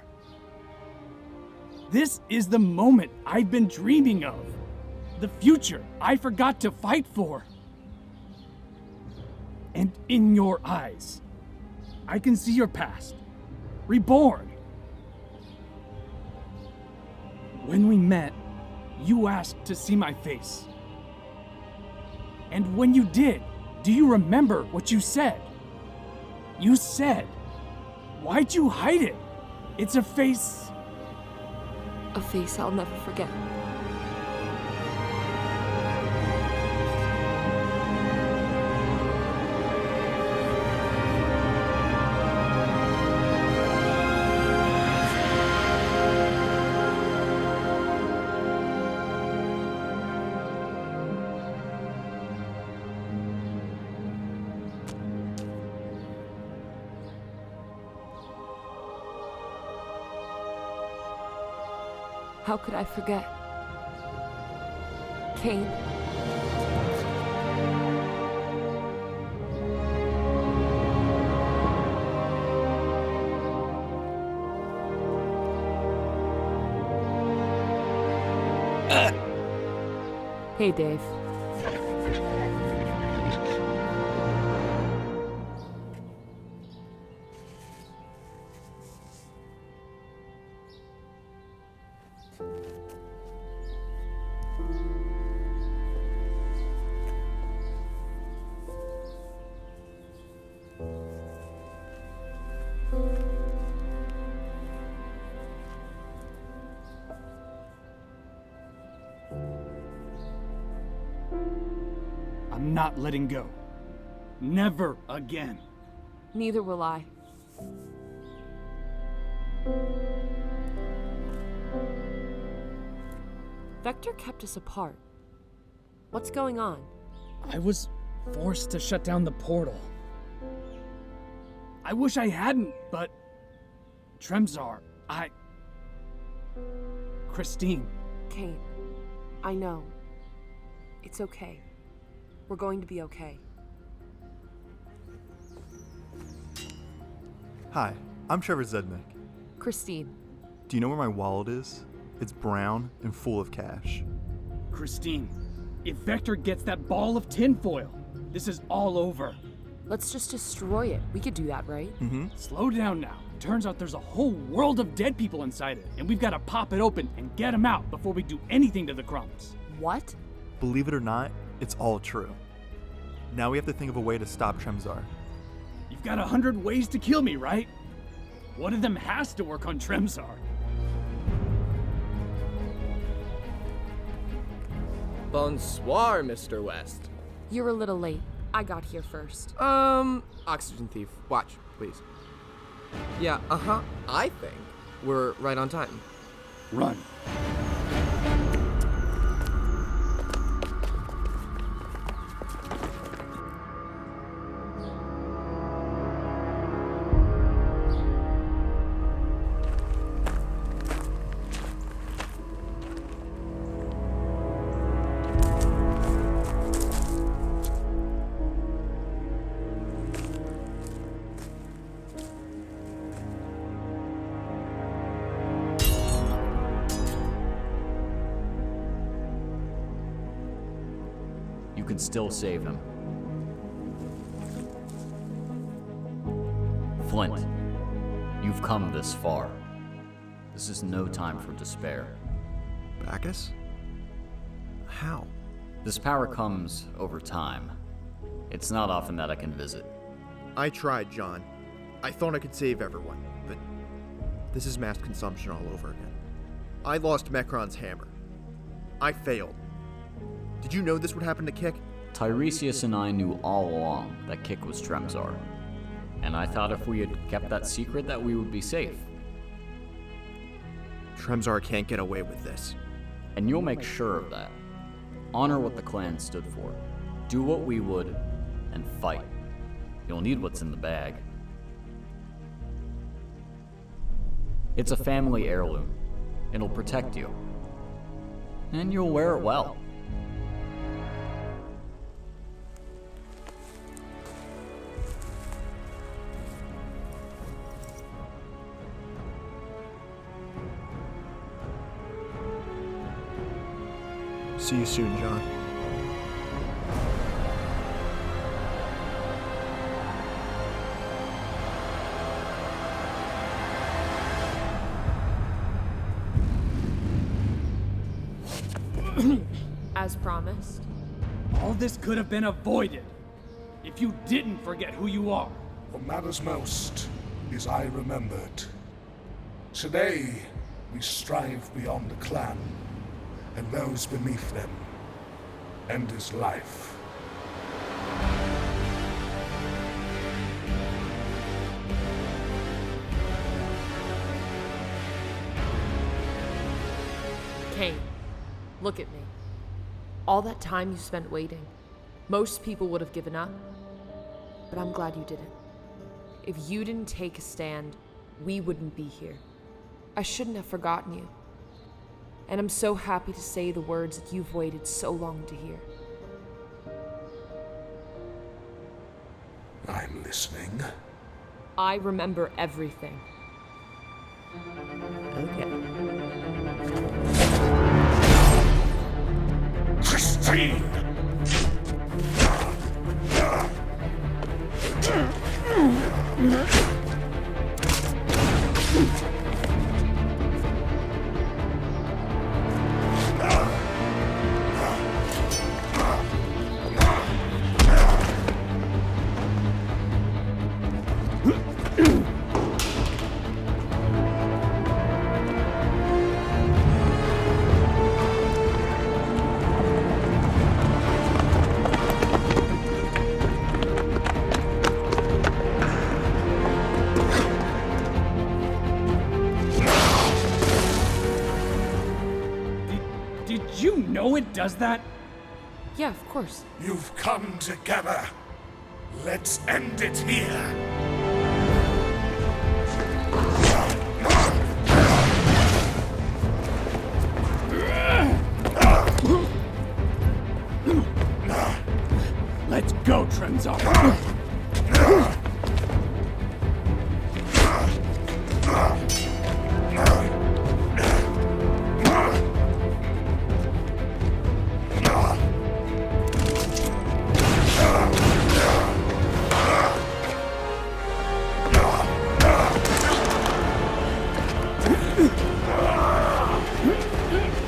This is the moment I've been dreaming of. The future I forgot to fight for. And in your eyes, I can see your past, reborn. When we met, you asked to see my face. And when you did, do you remember what you said? You said, "Why'd you hide it? It's a face." A face I'll never forget. How could I forget? Kane. Hey, Dave. I'm not letting go. Never again. Neither will I. Vector kept us apart. What's going on? I was forced to shut down the portal. I wish I hadn't, but Tremzar, Christine. Kane, I know. It's okay. We're going to be okay. Hi, I'm Trevor Zednick. Christine. Do you know where my wallet is? It's brown and full of cash. Christine, if Vector gets that ball of tinfoil, this is all over. Let's just destroy it. We could do that, right? Mm-hmm. Slow down now. Turns out there's a whole world of dead people inside it, and we've got to pop it open and get them out before we do anything to the crumbs. What? Believe it or not, it's all true. Now we have to think of a way to stop Tremzar. You've got 100 ways to kill me, right? One of them has to work on Tremzar. Bonsoir, Mr. West. You're a little late. I got here first. Oxygen thief. Watch, please. Yeah, I think we're right on time. Run. You can still save him. Flint, you've come this far. This is no time for despair. Bacchus? How? This power comes over time. It's not often that I can visit. I tried, John. I thought I could save everyone, but this is mass consumption all over again. I lost Mecron's hammer. I failed. Did you know this would happen to Kick? Tiresias and I knew all along that Kick was Tremzar. And I thought if we had kept that secret that we would be safe. Tremzar can't get away with this. And you'll make sure of that. Honor what the clan stood for. Do what we would, and fight. You'll need what's in the bag. It's a family heirloom. It'll protect you. And you'll wear it well. See you soon, John. As promised. All this could have been avoided if you didn't forget who you are. What matters most is I remembered. Today, we strive beyond the clan and those beneath them. End is life. Kane, look at me. All that time you spent waiting. Most people would have given up. But I'm glad you didn't. If you didn't take a stand, we wouldn't be here. I shouldn't have forgotten you. And I'm so happy to say the words that you've waited so long to hear. I'm listening. I remember everything. Okay. Christine! Did you know it does that? Yeah, of course. You've come together. Let's end it here. Let's go, Tremzar.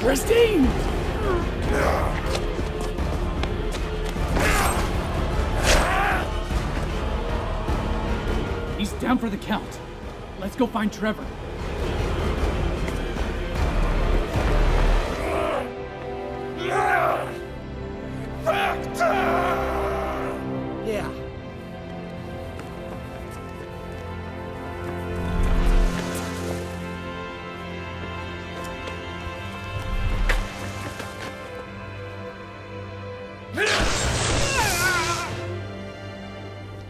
Christine! Down for the count. Let's go find Trevor. Yeah.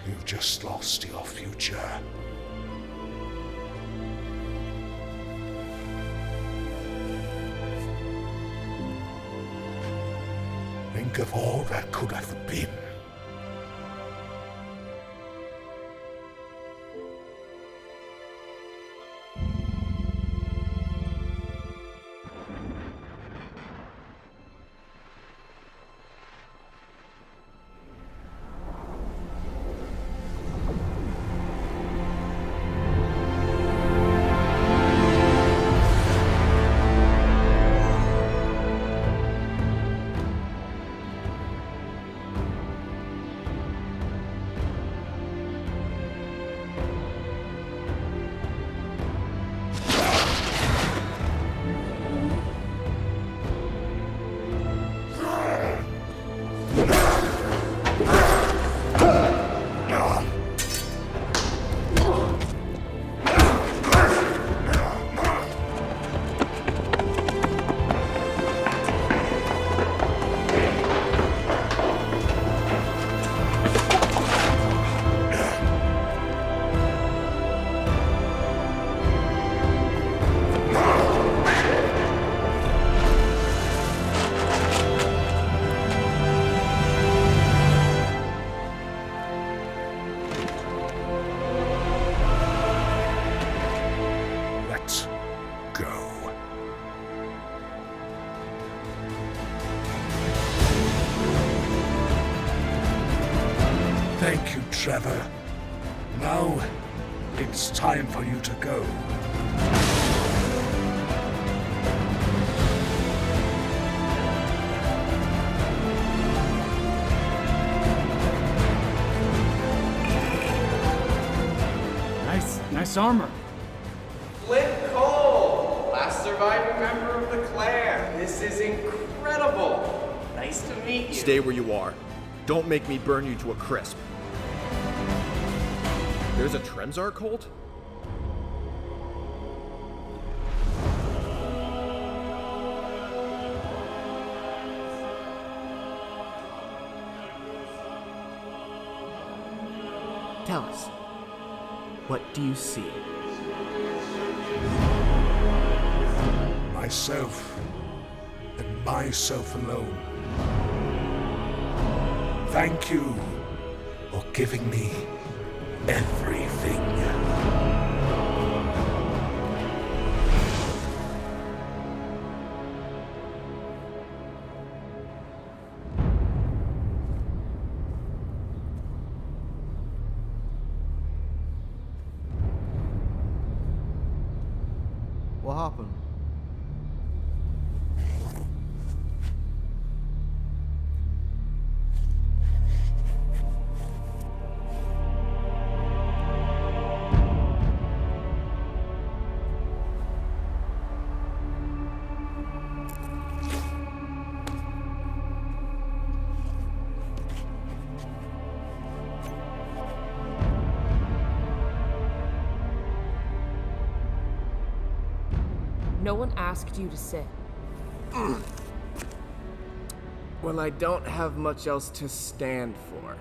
You just lost your future. Think of all that could have been. Let's go. Thank you, Trevor. Now, it's time for you to go. Nice armor. Flint Cole, last surviving member of the clan. This is incredible. Nice to meet you. Stay where you are. Don't make me burn you to a crisp. There's a Tremzar cult? Tell us, what do you see? Myself, and myself alone. Thank you for giving me everything. What happened? No one asked you to sit. When I don't have much else to stand for.